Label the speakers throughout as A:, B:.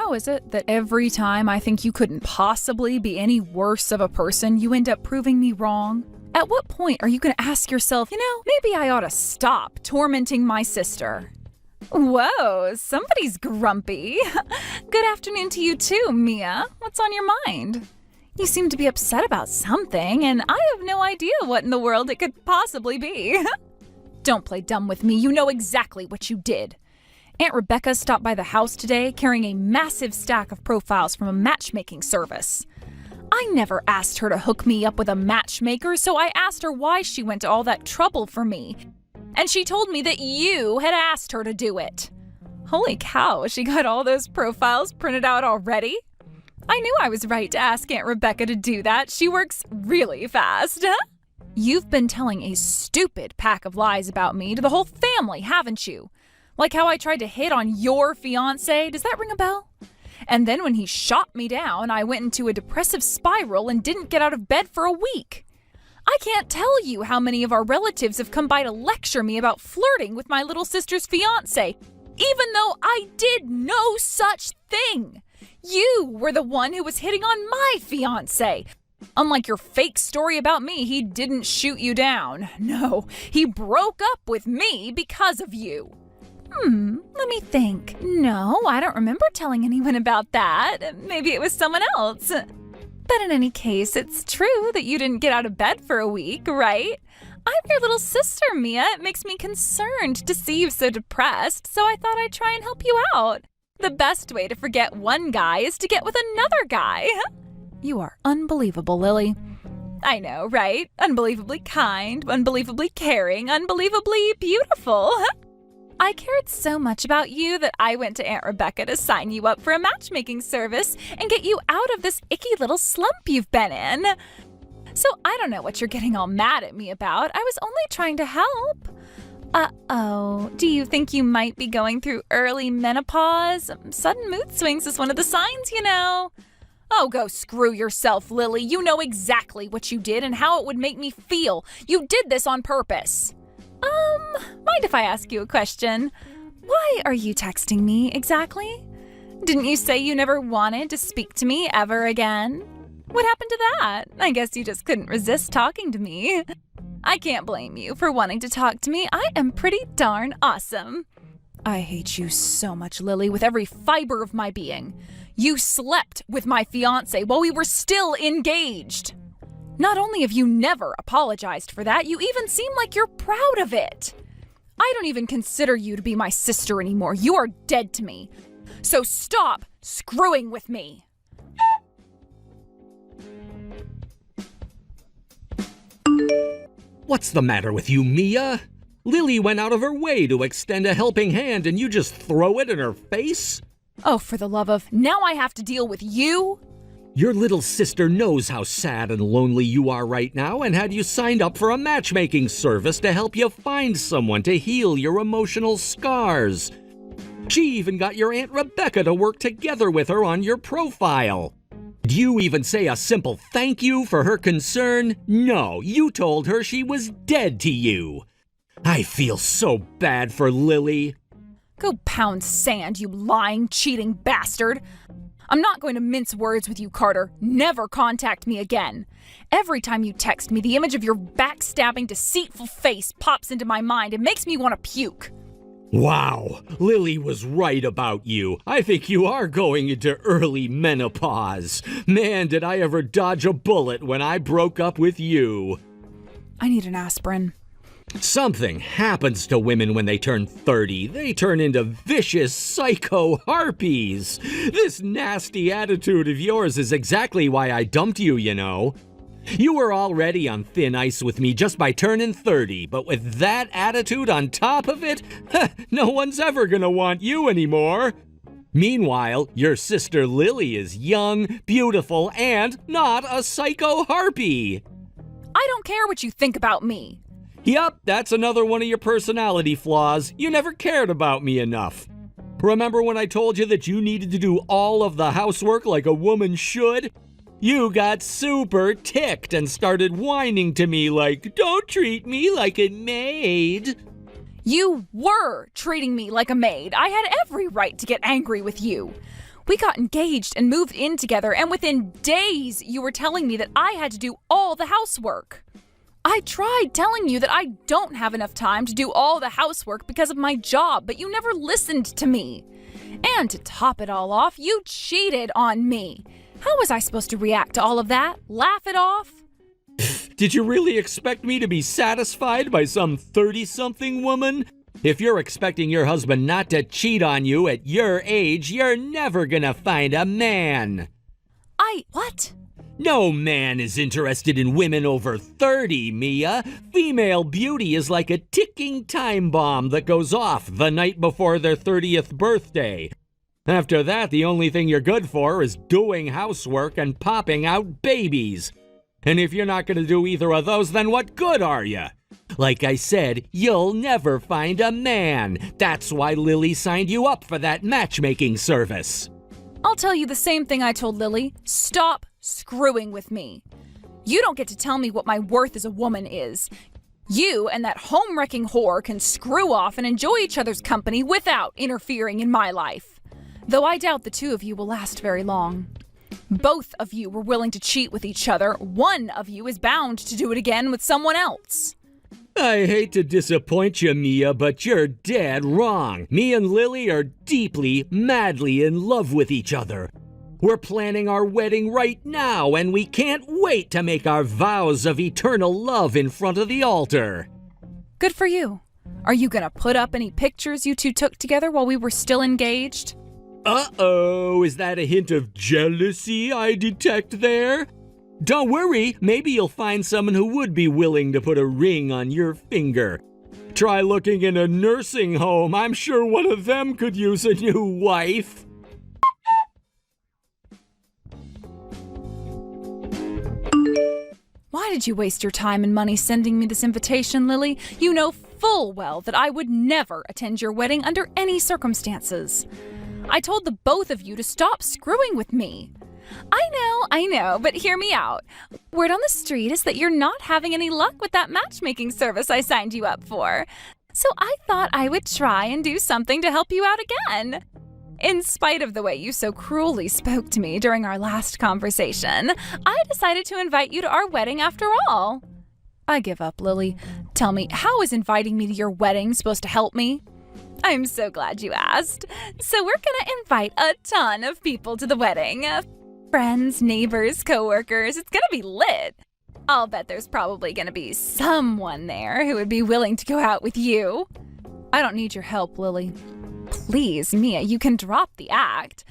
A: How is it that every time I think you couldn't possibly be any worse of a person, you end up proving me wrong? At what point are you going to ask yourself, maybe I ought to stop tormenting my sister? Whoa, somebody's grumpy. Good afternoon to you too, Mia. What's on your mind? You seem to be upset about something, and I have no idea what in the world it could possibly be. Don't play dumb with me. You know exactly what you did. Aunt Rebecca stopped by the house today carrying a massive stack of profiles from a matchmaking service. I never asked her to hook me up with a matchmaker, so I asked her why she went to all that trouble for me. And she told me that you had asked her to do it. Holy cow, she got all those profiles printed out already? I knew I was right to ask Aunt Rebecca to do that. She works really fast. You've been telling a stupid pack of lies about me to the whole family, haven't you? Like how I tried to hit on your fiancé. Does that ring a bell? And then when he shot me down, I went into a depressive spiral and didn't get out of bed for a week. I can't tell you how many of our relatives have come by to lecture me about flirting with my little sister's fiancé, even though I did no such thing. You were the one who was hitting on my fiancé. Unlike your fake story about me, he didn't shoot you down. No, he broke up with me because of you. Let me think. No, I don't remember telling anyone about that. Maybe it was someone else. But in any case, it's true that you didn't get out of bed for a week, right? I'm your little sister, Mia. It makes me concerned to see you so depressed, so I thought I'd try and help you out. The best way to forget one guy is to get with another guy. You are unbelievable, Lily. I know, right? Unbelievably kind, unbelievably caring, unbelievably beautiful. I cared so much about you that I went to Aunt Rebecca to sign you up for a matchmaking service and get you out of this icky little slump you've been in. So I don't know what you're getting all mad at me about. I was only trying to help. Uh-oh. Do you think you might be going through early menopause? Sudden mood swings is one of the signs, you know. Oh, go screw yourself, Lily. You know exactly what you did and how it would make me feel. You did this on purpose. Mind if I ask you a question? Why are you texting me exactly? Didn't you say you never wanted to speak to me ever again? What happened to that? I guess you just couldn't resist talking to me. I can't blame you for wanting to talk to me. I am pretty darn awesome. I hate you so much, Lily, with every fiber of my being. You slept with my fiancé while we were still engaged. Not only have you never apologized for that, you even seem like you're proud of it. I don't even consider you to be my sister anymore. You are dead to me. So stop screwing with me.
B: What's the matter with you, Mia? Lily went out of her way to extend a helping hand and you just throw it in her face?
A: Oh, for the love of, now I have to deal with you?
B: Your little sister knows how sad and lonely you are right now and had you signed up for a matchmaking service to help you find someone to heal your emotional scars. She even got your Aunt Rebecca to work together with her on your profile. Did you even say a simple thank you for her concern? No, you told her she was dead to you. I feel so bad for Lily.
A: Go pound sand, you lying, cheating bastard. I'm not going to mince words with you, Carter. Never contact me again. Every time you text me, the image of your backstabbing, deceitful face pops into my mind and makes me want to puke.
B: Wow, Lily was right about you. I think you are going into early menopause. Man, did I ever dodge a bullet when I broke up with you.
A: I need an aspirin.
B: Something happens to women when they turn 30. They turn into vicious psycho harpies. This nasty attitude of yours is exactly why I dumped you, you know. You were already on thin ice with me just by turning 30, but with that attitude on top of it, no one's ever gonna want you anymore. Meanwhile, your sister Lily is young, beautiful, and not a psycho harpy.
A: I don't care what you think about me.
B: Yup, that's another one of your personality flaws. You never cared about me enough. Remember when I told you that you needed to do all of the housework like a woman should? You got super ticked and started whining to me like, "Don't treat me like a maid."
A: You were treating me like a maid. I had every right to get angry with you. We got engaged and moved in together, and within days you were telling me that I had to do all the housework. I tried telling you that I don't have enough time to do all the housework because of my job, but you never listened to me. And to top it all off, you cheated on me. How was I supposed to react to all of that? Laugh it off?
B: Did you really expect me to be satisfied by some 30-something woman? If you're expecting your husband not to cheat on you at your age, you're never gonna find a man.
A: What?
B: No man is interested in women over 30, Mia. Female beauty is like a ticking time bomb that goes off the night before their 30th birthday. After that, the only thing you're good for is doing housework and popping out babies. And if you're not going to do either of those, then what good are you? Like I said, you'll never find a man. That's why Lily signed you up for that matchmaking service.
A: I'll tell you the same thing I told Lily. Stop screwing with me. You don't get to tell me what my worth as a woman is. You and that home-wrecking whore can screw off and enjoy each other's company without interfering in my life. Though I doubt the two of you will last very long. Both of you were willing to cheat with each other. One of you is bound to do it again with someone else.
B: I hate to disappoint you, Mia, but you're dead wrong. Me and Lily are deeply, madly in love with each other. We're planning our wedding right now, and we can't wait to make our vows of eternal love in front of the altar.
A: Good for you. Are you gonna put up any pictures you two took together while we were still engaged?
B: Uh-oh, is that a hint of jealousy I detect there? Don't worry, maybe you'll find someone who would be willing to put a ring on your finger. Try looking in a nursing home. I'm sure one of them could use a new wife.
A: Why did you waste your time and money sending me this invitation, Lily? You know full well that I would never attend your wedding under any circumstances. I told the both of you to stop screwing with me. I know, but hear me out. Word on the street is that you're not having any luck with that matchmaking service I signed you up for. So I thought I would try and do something to help you out again. In spite of the way you so cruelly spoke to me during our last conversation, I decided to invite you to our wedding after all. I give up, Lily. Tell me, how is inviting me to your wedding supposed to help me? I'm so glad you asked. So we're gonna invite a ton of people to the wedding. Friends, neighbors, coworkers. It's gonna be lit. I'll bet there's probably gonna be someone there who would be willing to go out with you. I don't need your help, Lily. Please, Mia, you can drop the act.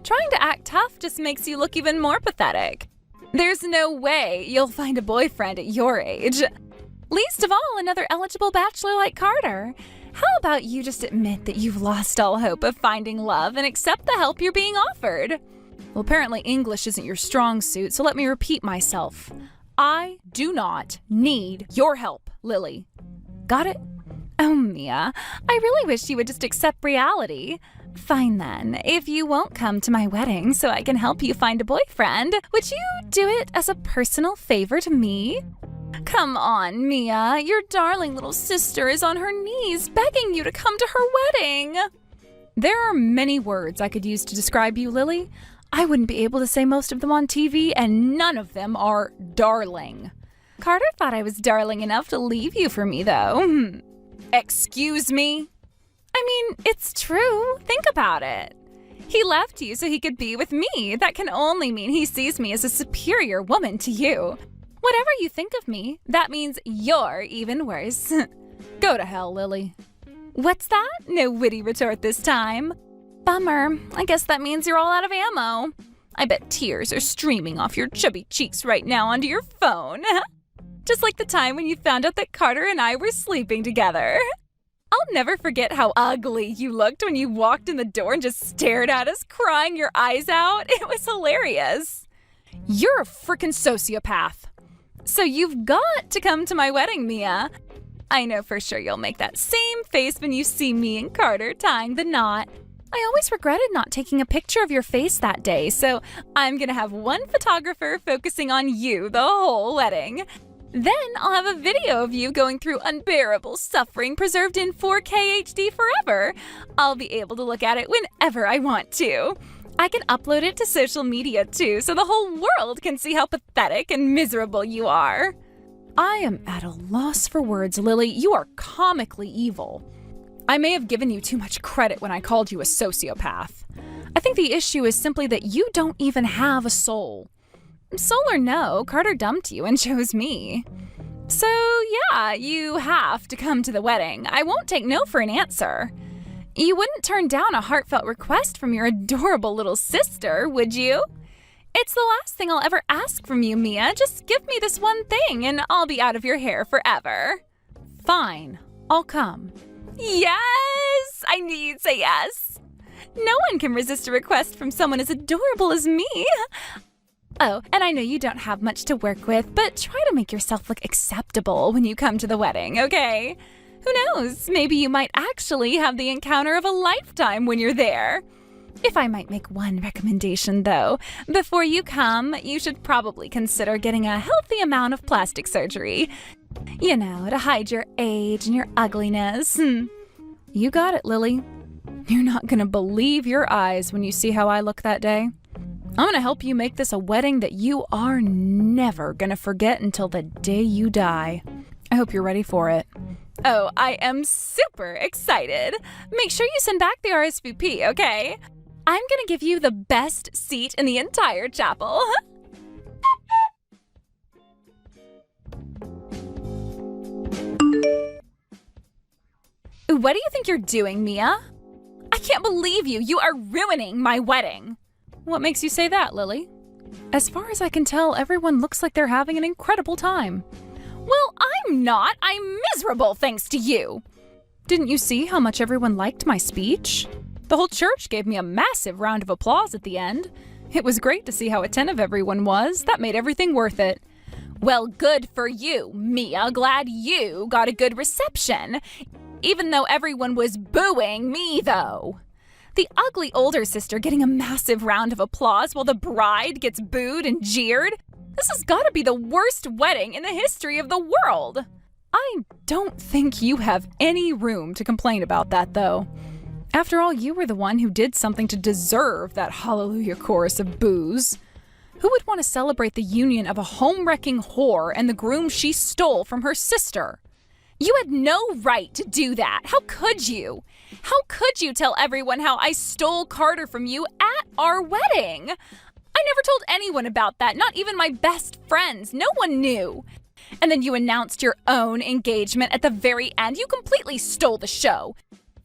A: Trying to act tough just makes you look even more pathetic. There's no way you'll find a boyfriend at your age. Least of all, another eligible bachelor like Carter. How about you just admit that you've lost all hope of finding love and accept the help you're being offered? Well, apparently English isn't your strong suit, so let me repeat myself. I do not need your help, Lily. Got it? Oh, Mia, I really wish you would just accept reality. Fine then, if you won't come to my wedding so I can help you find a boyfriend, would you do it as a personal favor to me? Come on, Mia, your darling little sister is on her knees begging you to come to her wedding. There are many words I could use to describe you, Lily. I wouldn't be able to say most of them on TV, and none of them are darling. Carter thought I was darling enough to leave you for me, though. Excuse me? I mean, it's true. Think about it. He left you so he could be with me. That can only mean he sees me as a superior woman to you. Whatever you think of me, that means you're even worse. Go to hell, Lily. What's that? No witty retort this time. Bummer. I guess that means you're all out of ammo. I bet tears are streaming off your chubby cheeks right now onto your phone. Just like the time when you found out that Carter and I were sleeping together. I'll never forget how ugly you looked when you walked in the door and just stared at us, crying your eyes out. It was hilarious. You're a frickin' sociopath. So you've got to come to my wedding, Mia. I know for sure you'll make that same face when you see me and Carter tying the knot. I always regretted not taking a picture of your face that day, so I'm gonna have one photographer focusing on you the whole wedding. Then I'll have a video of you going through unbearable suffering preserved in 4K HD forever. I'll be able to look at it whenever I want to. I can upload it to social media too, so the whole world can see how pathetic and miserable you are. I am at a loss for words, Lily. You are comically evil. I may have given you too much credit when I called you a sociopath. I think the issue is simply that you don't even have a soul. Soul or no, Carter dumped you and chose me. So yeah, you have to come to the wedding. I won't take no for an answer. You wouldn't turn down a heartfelt request from your adorable little sister, would you? It's the last thing I'll ever ask from you, Mia. Just give me this one thing and I'll be out of your hair forever. Fine, I'll come. Yes! I knew you'd say yes. No one can resist a request from someone as adorable as me. Oh, and I know you don't have much to work with, but try to make yourself look acceptable when you come to the wedding, okay? Who knows? Maybe you might actually have the encounter of a lifetime when you're there. If I might make one recommendation, though, before you come, you should probably consider getting a healthy amount of plastic surgery. You know, to hide your age and your ugliness. You got it, Lily. You're not gonna believe your eyes when you see how I look that day. I'm gonna help you make this a wedding that you are never gonna forget until the day you die. I hope you're ready for it. Oh, I am super excited. Make sure you send back the RSVP, okay? I'm gonna give you the best seat in the entire chapel. What do you think you're doing, Mia? I can't believe you. You are ruining my wedding. What makes you say that, Lily? As far as I can tell, everyone looks like they're having an incredible time. Well, I'm not. I'm miserable thanks to you. Didn't you see how much everyone liked my speech? The whole church gave me a massive round of applause at the end. It was great to see how attentive everyone was. That made everything worth it. Well, good for you, Mia. Glad you got a good reception. Even though everyone was booing me, though. The ugly older sister getting a massive round of applause while the bride gets booed and jeered? This has got to be the worst wedding in the history of the world. I don't think you have any room to complain about that, though. After all, you were the one who did something to deserve that hallelujah chorus of boos. Who would want to celebrate the union of a home-wrecking whore and the groom she stole from her sister? You had no right to do that. How could you? How could you tell everyone how I stole Carter from you at our wedding? I never told anyone about that, not even my best friends. No one knew. And then you announced your own engagement at the very end. You completely stole the show.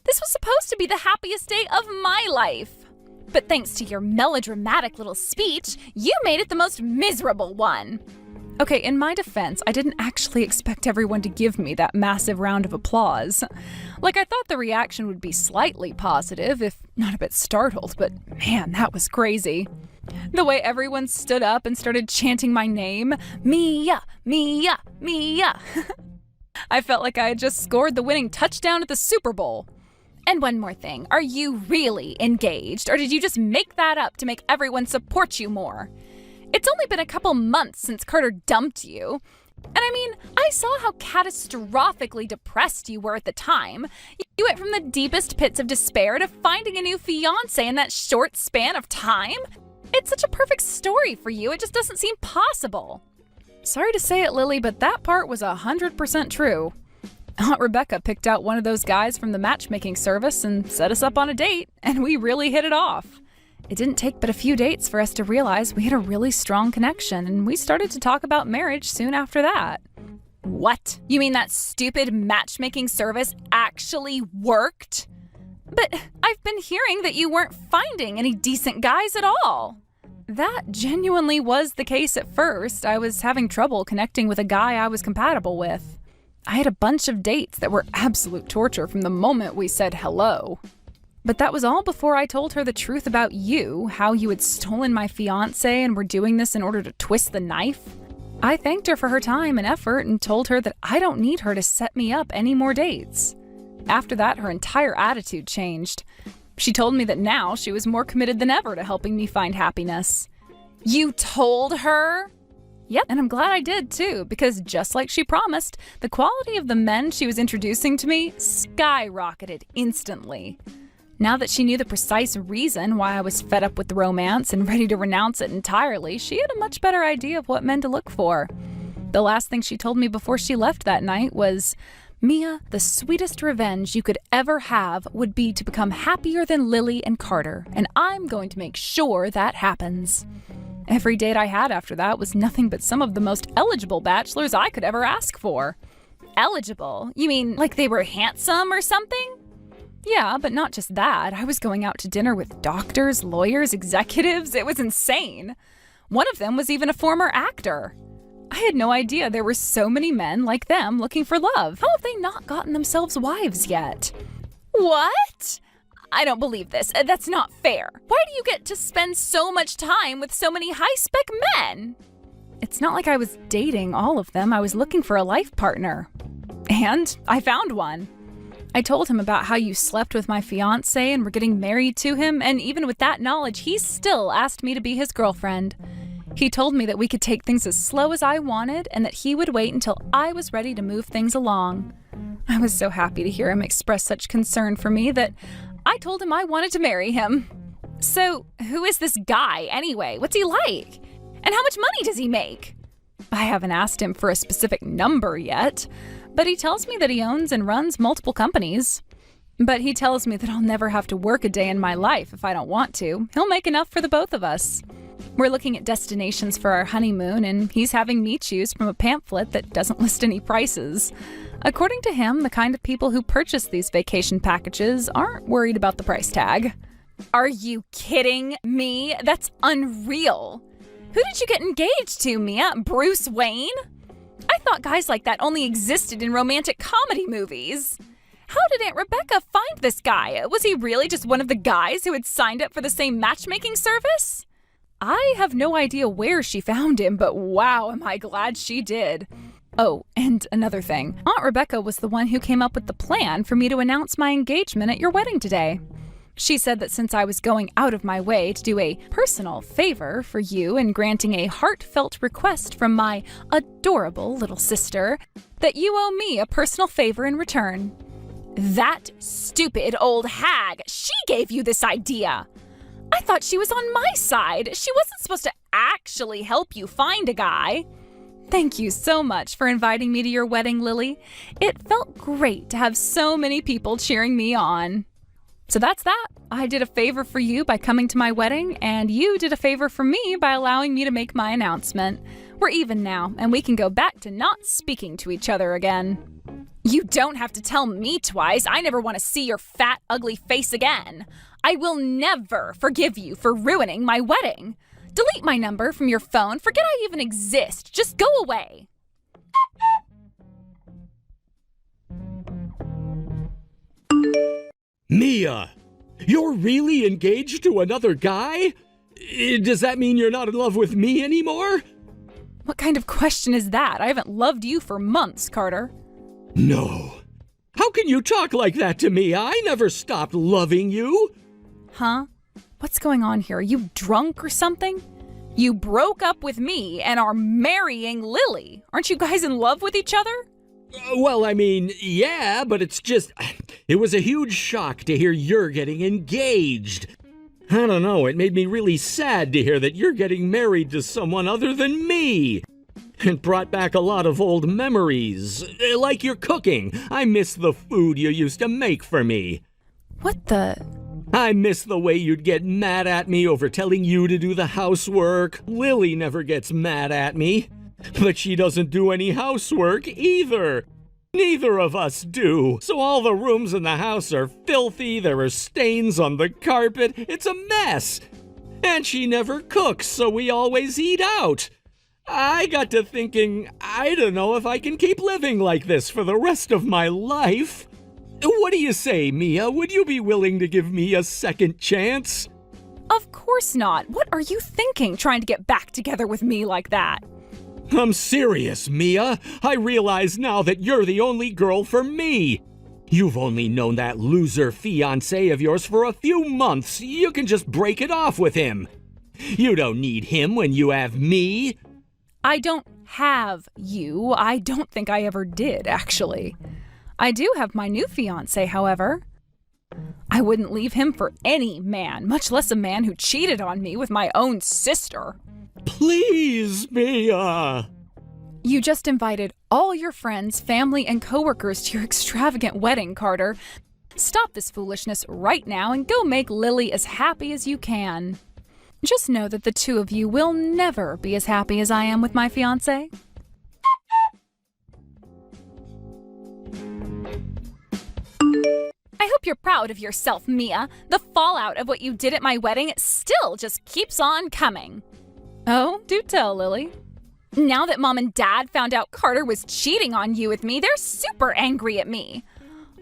A: This was supposed to be the happiest day of my life. But thanks to your melodramatic little speech, you made it the most miserable one. Okay, in my defense, I didn't actually expect everyone to give me that massive round of applause. Like, I thought the reaction would be slightly positive, if not a bit startled, but man, that was crazy. The way everyone stood up and started chanting my name, Mia, Mia, Mia. I felt like I had just scored the winning touchdown at the Super Bowl. And one more thing, are you really engaged, or did you just make that up to make everyone support you more? It's only been a couple months since Carter dumped you. And I mean, I saw how catastrophically depressed you were at the time. You went from the deepest pits of despair to finding a new fiancé in that short span of time. It's such a perfect story for you, it just doesn't seem possible. Sorry to say it, Lily, but that part was 100% true. Aunt Rebecca picked out one of those guys from the matchmaking service and set us up on a date, and we really hit it off. It didn't take but a few dates for us to realize we had a really strong connection, and we started to talk about marriage soon after that. What? You mean that stupid matchmaking service actually worked? But I've been hearing that you weren't finding any decent guys at all. That genuinely was the case at first. I was having trouble connecting with a guy I was compatible with. I had a bunch of dates that were absolute torture from the moment we said hello. But that was all before I told her the truth about you, how you had stolen my fiancé and were doing this in order to twist the knife. I thanked her for her time and effort and told her that I don't need her to set me up any more dates. After that, her entire attitude changed. She told me that now she was more committed than ever to helping me find happiness. You told her? Yep, and I'm glad I did too, because just like she promised, the quality of the men she was introducing to me skyrocketed instantly. Now that she knew the precise reason why I was fed up with the romance and ready to renounce it entirely, she had a much better idea of what men to look for. The last thing she told me before she left that night was, "Mia, the sweetest revenge you could ever have would be to become happier than Lily and Carter, and I'm going to make sure that happens." Every date I had after that was nothing but some of the most eligible bachelors I could ever ask for. Eligible? You mean like they were handsome or something? Yeah, but not just that. I was going out to dinner with doctors, lawyers, executives. It was insane. One of them was even a former actor. I had no idea there were so many men like them looking for love. How have they not gotten themselves wives yet? What? I don't believe this. That's not fair. Why do you get to spend so much time with so many high-spec men? It's not like I was dating all of them. I was looking for a life partner. And I found one. I told him about how you slept with my fiancé and were getting married to him, and even with that knowledge, he still asked me to be his girlfriend. He told me that we could take things as slow as I wanted and that he would wait until I was ready to move things along. I was so happy to hear him express such concern for me that I told him I wanted to marry him. So, who is this guy anyway? What's he like? And how much money does he make? I haven't asked him for a specific number yet, but he tells me that he owns and runs multiple companies. But he tells me that I'll never have to work a day in my life if I don't want to. He'll make enough for the both of us. We're looking at destinations for our honeymoon, and he's having me choose from a pamphlet that doesn't list any prices. According to him, the kind of people who purchase these vacation packages aren't worried about the price tag. Are you kidding me? That's unreal. Who did you get engaged to, Mia? Bruce Wayne? I thought guys like that only existed in romantic comedy movies. How did Aunt Rebecca find this guy? Was he really just one of the guys who had signed up for the same matchmaking service? I have no idea where she found him, but wow, am I glad she did. Oh, and another thing. Aunt Rebecca was the one who came up with the plan for me to announce my engagement at your wedding today. She said that since I was going out of my way to do a personal favor for you and granting a heartfelt request from my adorable little sister, that you owe me a personal favor in return. That stupid old hag, she gave you this idea. I thought she was on my side. She wasn't supposed to actually help you find a guy. Thank you so much for inviting me to your wedding, Lily. It felt great to have so many people cheering me on. So that's that. I did a favor for you by coming to my wedding, and you did a favor for me by allowing me to make my announcement. We're even now, and we can go back to not speaking to each other again. You don't have to tell me twice. I never want to see your fat, ugly face again. I will never forgive you for ruining my wedding. Delete my number from your phone. Forget I even exist. Just go away.
B: Mia, you're really engaged to another guy? Does that mean you're not in love with me anymore?
A: What kind of question is that? I haven't loved you for months, Carter.
B: No. How can you talk like that to me? I never stopped loving you.
A: Huh? What's going on here? Are you drunk or something? You broke up with me and are marrying Lily. Aren't you guys in love with each other?
B: Well, I mean, yeah, but it's just... It was a huge shock to hear you're getting engaged. I don't know, it made me really sad to hear that you're getting married to someone other than me. It brought back a lot of old memories, like your cooking. I miss the food you used to make for me.
A: What the...
B: I miss the way you'd get mad at me over telling you to do the housework. Lily never gets mad at me. But she doesn't do any housework either. Neither of us do. So all the rooms in the house are filthy, there are stains on the carpet, it's a mess. And she never cooks, so we always eat out. I got to thinking, I don't know if I can keep living like this for the rest of my life. What do you say, Mia? Would you be willing to give me a second chance?
A: Of course not. What are you thinking, trying to get back together with me like that?
B: I'm serious, Mia. I realize now that you're the only girl for me. You've only known that loser fiancé of yours for a few months. You can just break it off with him. You don't need him when you have me.
A: I don't have you. I don't think I ever did, actually. I do have my new fiancé, however. I wouldn't leave him for any man, much less a man who cheated on me with my own sister.
B: Please, Mia!
A: You just invited all your friends, family, and coworkers to your extravagant wedding, Carter. Stop this foolishness right now and go make Lily as happy as you can. Just know that the two of you will never be as happy as I am with my fiancé. I hope you're proud of yourself, Mia. The fallout of what you did at my wedding still just keeps on coming. Oh, do tell, Lily. Now that Mom and Dad found out Carter was cheating on you with me, they're super angry at me.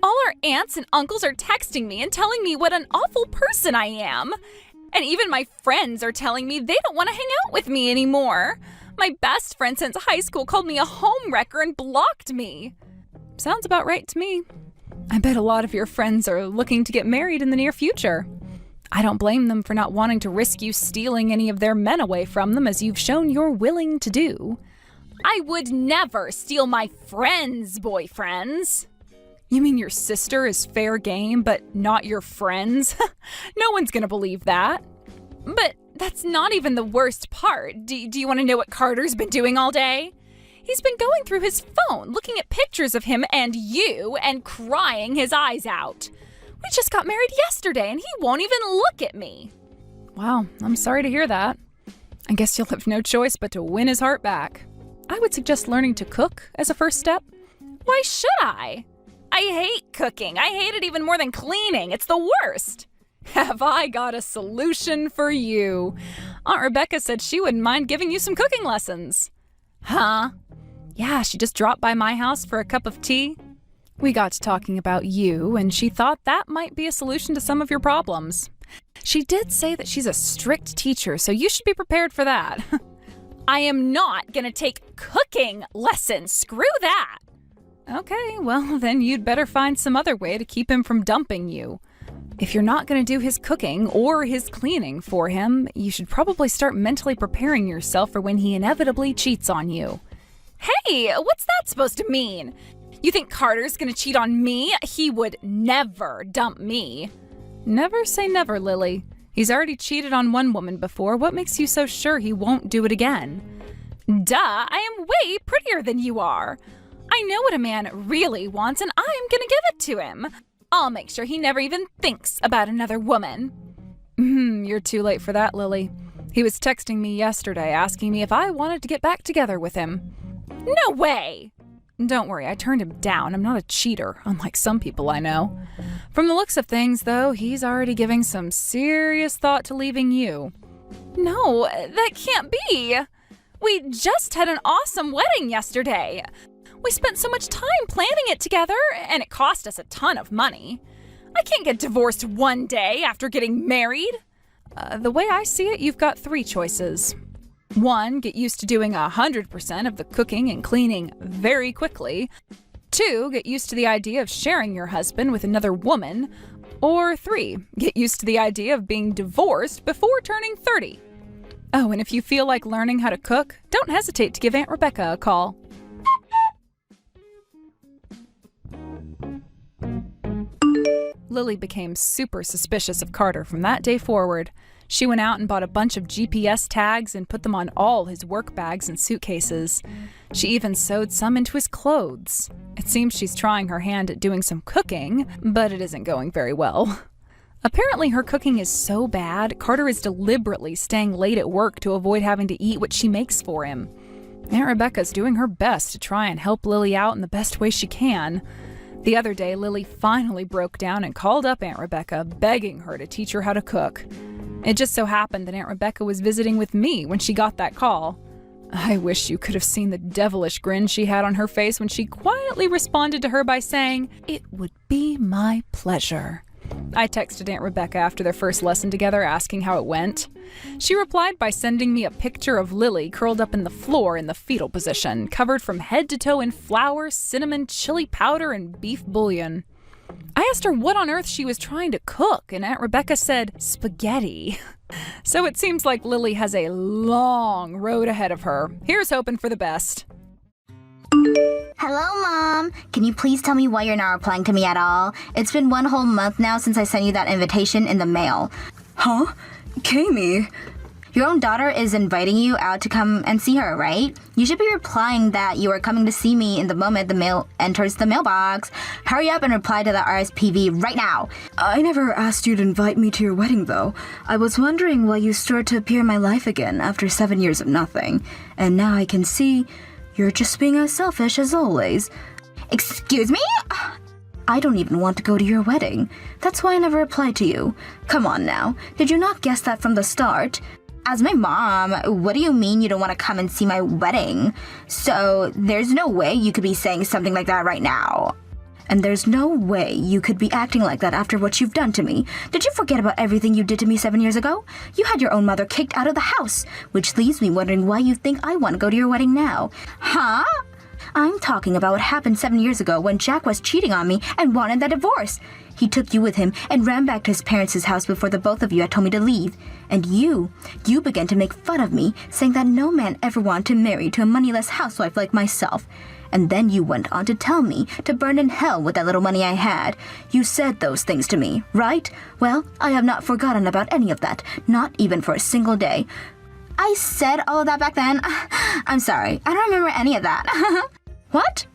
A: All our aunts and uncles are texting me and telling me what an awful person I am. And even my friends are telling me they don't want to hang out with me anymore. My best friend since high school called me a homewrecker and blocked me. Sounds about right to me. I bet a lot of your friends are looking to get married in the near future. I don't blame them for not wanting to risk you stealing any of their men away from them, as you've shown you're willing to do. I would never steal my friends' boyfriends. You mean your sister is fair game, but not your friends? No one's gonna believe that. But that's not even the worst part. Do you want to know what Carter's been doing all day? He's been going through his phone, looking at pictures of him and you, and crying his eyes out. We just got married yesterday, and he won't even look at me. Wow, I'm sorry to hear that. I guess you'll have no choice but to win his heart back. I would suggest learning to cook as a first step. Why should I? I hate cooking. I hate it even more than cleaning. It's the worst. Have I got a solution for you? Aunt Rebecca said she wouldn't mind giving you some cooking lessons. Huh? Yeah, she just dropped by my house for a cup of tea. We got to talking about you, and she thought that might be a solution to some of your problems. She did say that she's a strict teacher, so you should be prepared for that. I am not gonna take cooking lessons. Screw that. Okay, well, then you'd better find some other way to keep him from dumping you. If you're not going to do his cooking or his cleaning for him, you should probably start mentally preparing yourself for when he inevitably cheats on you. Hey, what's that supposed to mean? You think Carter's going to cheat on me? He would never dump me. Never say never, Lily. He's already cheated on one woman before. What makes you so sure he won't do it again? Duh, I am way prettier than you are. I know what a man really wants, and I'm gonna give it to him. I'll make sure he never even thinks about another woman. You're too late for that, Lily. He was texting me yesterday asking me if I wanted to get back together with him. No way! Don't worry, I turned him down. I'm not a cheater, unlike some people I know. From the looks of things, though, he's already giving some serious thought to leaving you. No, that can't be. We just had an awesome wedding yesterday. We spent so much time planning it together, and it cost us a ton of money. I can't get divorced one day after getting married. The way I see it, you've got three choices. 1, get used to doing 100% of the cooking and cleaning very quickly. 2, get used to the idea of sharing your husband with another woman. Or 3, get used to the idea of being divorced before turning 30. Oh, and if you feel like learning how to cook, don't hesitate to give Aunt Rebecca a call. Lily became super suspicious of Carter from that day forward. She went out and bought a bunch of GPS tags and put them on all his work bags and suitcases. She even sewed some into his clothes. It seems she's trying her hand at doing some cooking, but it isn't going very well. Apparently her cooking is so bad, Carter is deliberately staying late at work to avoid having to eat what she makes for him. Aunt Rebecca's doing her best to try and help Lily out in the best way she can. The other day, Lily finally broke down and called up Aunt Rebecca, begging her to teach her how to cook. It just so happened that Aunt Rebecca was visiting with me when she got that call. I wish you could have seen the devilish grin she had on her face when she quietly responded to her by saying, "It would be my pleasure." I texted Aunt Rebecca after their first lesson together asking how it went. She replied by sending me a picture of Lily curled up in the floor in the fetal position, covered from head to toe in flour, cinnamon, chili powder, and beef bouillon. I asked her what on earth she was trying to cook, and Aunt Rebecca said spaghetti. So it seems like Lily has a long road ahead of her. Here's hoping for the best.
C: Hello, Mom. Can you please tell me why you're not replying to me at all? It's been 1 whole month now since I sent you that invitation in the mail.
D: Huh? Kami?
C: Your own daughter is inviting you out to come and see her, right? You should be replying that you are coming to see me in the moment the mail enters the mailbox. Hurry up and reply to the RSPV right now.
D: I never asked you to invite me to your wedding, though. I was wondering why you started to appear in my life again after 7 years of nothing. And now I can see you're just being as selfish as always.
C: Excuse me?
D: I don't even want to go to your wedding. That's why I never replied to you. Come on now. Did you not guess that from the start?
C: As my mom, what do you mean you don't want to come and see my wedding? So there's no way you could be saying something like that right now.
D: And there's no way you could be acting like that after what you've done to me. Did you forget about everything you did to me 7 years ago? You had your own mother kicked out of the house, which leaves me wondering why you think I want to go to your wedding now.
C: Huh?
D: I'm talking about what happened 7 years ago when Jack was cheating on me and wanted the divorce. He took you with him and ran back to his parents' house before the both of you had told me to leave. And you began to make fun of me, saying that no man ever wanted to marry to a moneyless housewife like myself. And then you went on to tell me to burn in hell with that little money I had. You said those things to me, right? Well, I have not forgotten about any of that, not even for a single day.
C: I said all of that back then. I'm sorry, I don't remember any of that.
D: What?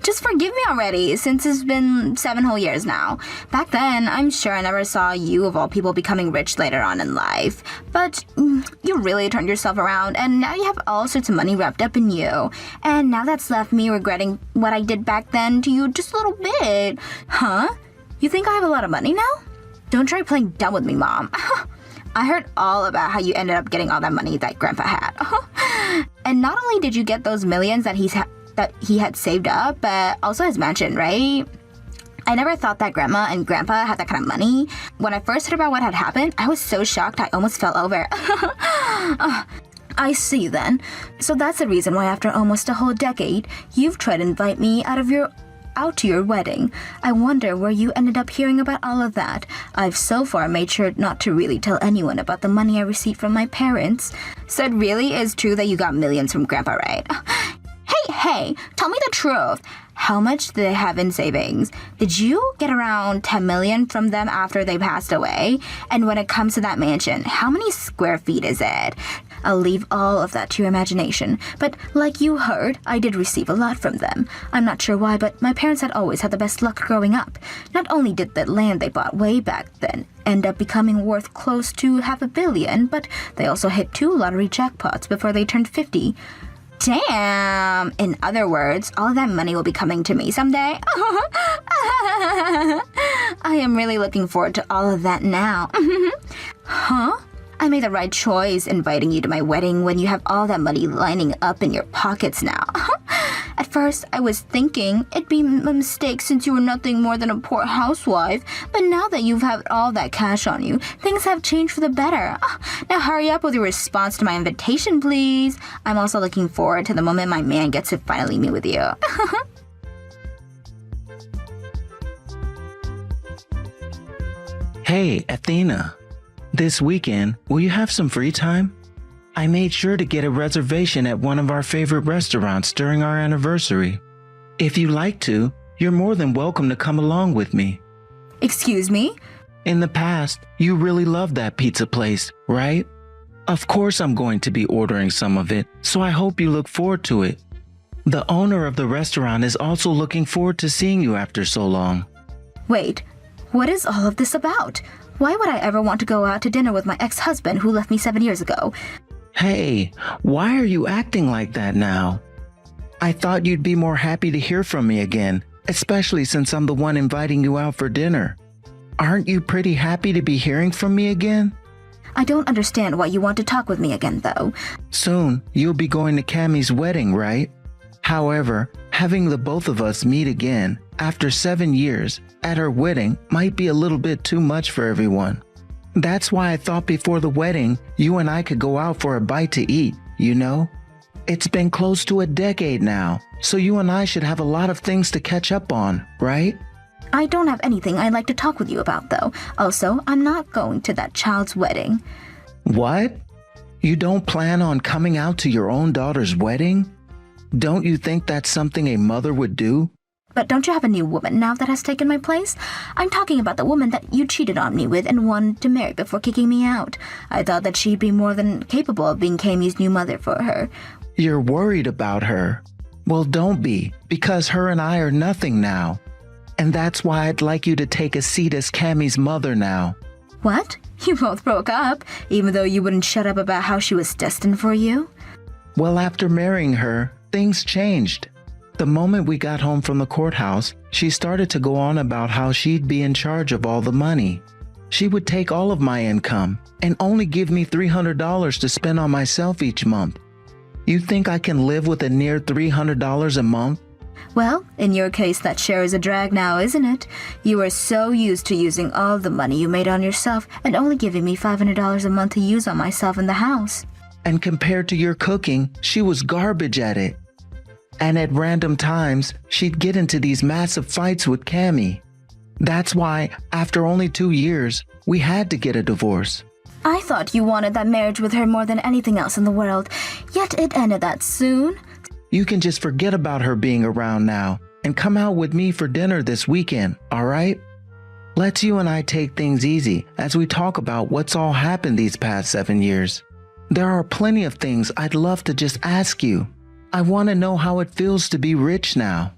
C: Just forgive me already, since it's been 7 whole years now. Back then, I'm sure I never saw you, of all people, becoming rich later on in life. But you really turned yourself around, and now you have all sorts of money wrapped up in you. And now that's left me regretting what I did back then to you just a little bit.
D: Huh? You think I have a lot of money now?
C: Don't try playing dumb with me, Mom. I heard all about how you ended up getting all that money that Grandpa had. And not only did you get those millions that he had saved up, but also his mansion, right? I never thought that Grandma and Grandpa had that kind of money. When I first heard about what had happened, I was so shocked I almost fell over.
D: I see then. So that's the reason why after almost a whole decade, you've tried to invite me out to your wedding. I wonder where you ended up hearing about all of that. I've so far made sure not to really tell anyone about the money I received from my parents.
C: So it really is true that you got millions from Grandpa, right? Hey, tell me the truth. How much do they have in savings? Did you get around 10 million from them after they passed away? And when it comes to that mansion, how many square feet is it?
D: I'll leave all of that to your imagination. But like you heard, I did receive a lot from them. I'm not sure why, but my parents had always had the best luck growing up. Not only did the land they bought way back then end up becoming worth close to $500 million, but they also hit 2 lottery jackpots before they turned 50.
C: Damn! In other words, all of that money will be coming to me someday. I am really looking forward to all of that now.
D: Huh?
C: I made the right choice inviting you to my wedding when you have all that money lining up in your pockets now. At first, I was thinking it'd be a mistake since you were nothing more than a poor housewife. But now that you've had all that cash on you, things have changed for the better. Now hurry up with your response to my invitation, please. I'm also looking forward to the moment my man gets to finally meet with you.
E: Hey, Athena. This weekend, will you have some free time? I made sure to get a reservation at one of our favorite restaurants during our anniversary. If you'd like to, you're more than welcome to come along with me.
D: Excuse me?
E: In the past, you really loved that pizza place, right? Of course I'm going to be ordering some of it, so I hope you look forward to it. The owner of the restaurant is also looking forward to seeing you after so long.
D: Wait, what is all of this about? Why would I ever want to go out to dinner with my ex-husband who left me 7 years ago?
E: Hey, why are you acting like that now? I thought you'd be more happy to hear from me again, especially since I'm the one inviting you out for dinner. Aren't you pretty happy to be hearing from me again?
D: I don't understand why you want to talk with me again, though.
E: Soon, you'll be going to Cammie's wedding, right? However, having the both of us meet again after 7 years at her wedding might be a little bit too much for everyone. That's why I thought before the wedding, you and I could go out for a bite to eat, you know? It's been close to a decade now, so you and I should have a lot of things to catch up on, right?
D: I don't have anything I'd like to talk with you about, though. Also, I'm not going to that child's wedding.
E: What? You don't plan on coming out to your own daughter's wedding? Don't you think that's something a mother would do?
D: But don't you have a new woman now that has taken my place? I'm talking about the woman that you cheated on me with and wanted to marry before kicking me out. I thought that she'd be more than capable of being Kami's new mother for her.
E: You're worried about her. Well, don't be, because her and I are nothing now. And that's why I'd like you to take a seat as Kami's mother now.
D: What? You both broke up, even though you wouldn't shut up about how she was destined for you?
E: Well, after marrying her, things changed. The moment we got home from the courthouse, she started to go on about how she'd be in charge of all the money. She would take all of my income and only give me $300 to spend on myself each month. You think I can live with a near $300 a month?
D: Well, in your case, that share is a drag now, isn't it? You are so used to using all the money you made on yourself and only giving me $500 a month to use on myself in the house.
E: And compared to your cooking, she was garbage at it. And at random times, she'd get into these massive fights with Kami. That's why, after only 2 years, we had to get a divorce.
D: I thought you wanted that marriage with her more than anything else in the world, yet it ended that soon.
E: You can just forget about her being around now and come out with me for dinner this weekend, all right? Let's you and I take things easy as we talk about what's all happened these past 7 years. There are plenty of things I'd love to just ask you. I want to know how it feels to be rich now.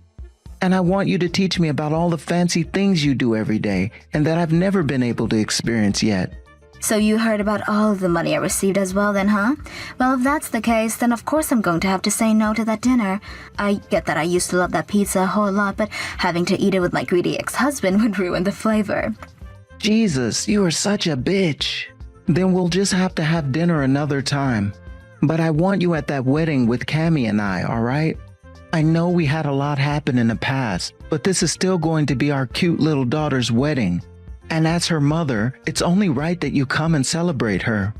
E: And I want you to teach me about all the fancy things you do every day and that I've never been able to experience yet.
D: So you heard about all of the money I received as well then, huh? Well, if that's the case, then of course I'm going to have to say no to that dinner. I get that I used to love that pizza a whole lot, but having to eat it with my greedy ex-husband would ruin the flavor.
E: Jesus, you are such a bitch. Then we'll just have to have dinner another time. But I want you at that wedding with Kami and I, all right? I know we had a lot happen in the past, but this is still going to be our cute little daughter's wedding. And as her mother, it's only right that you come and celebrate her.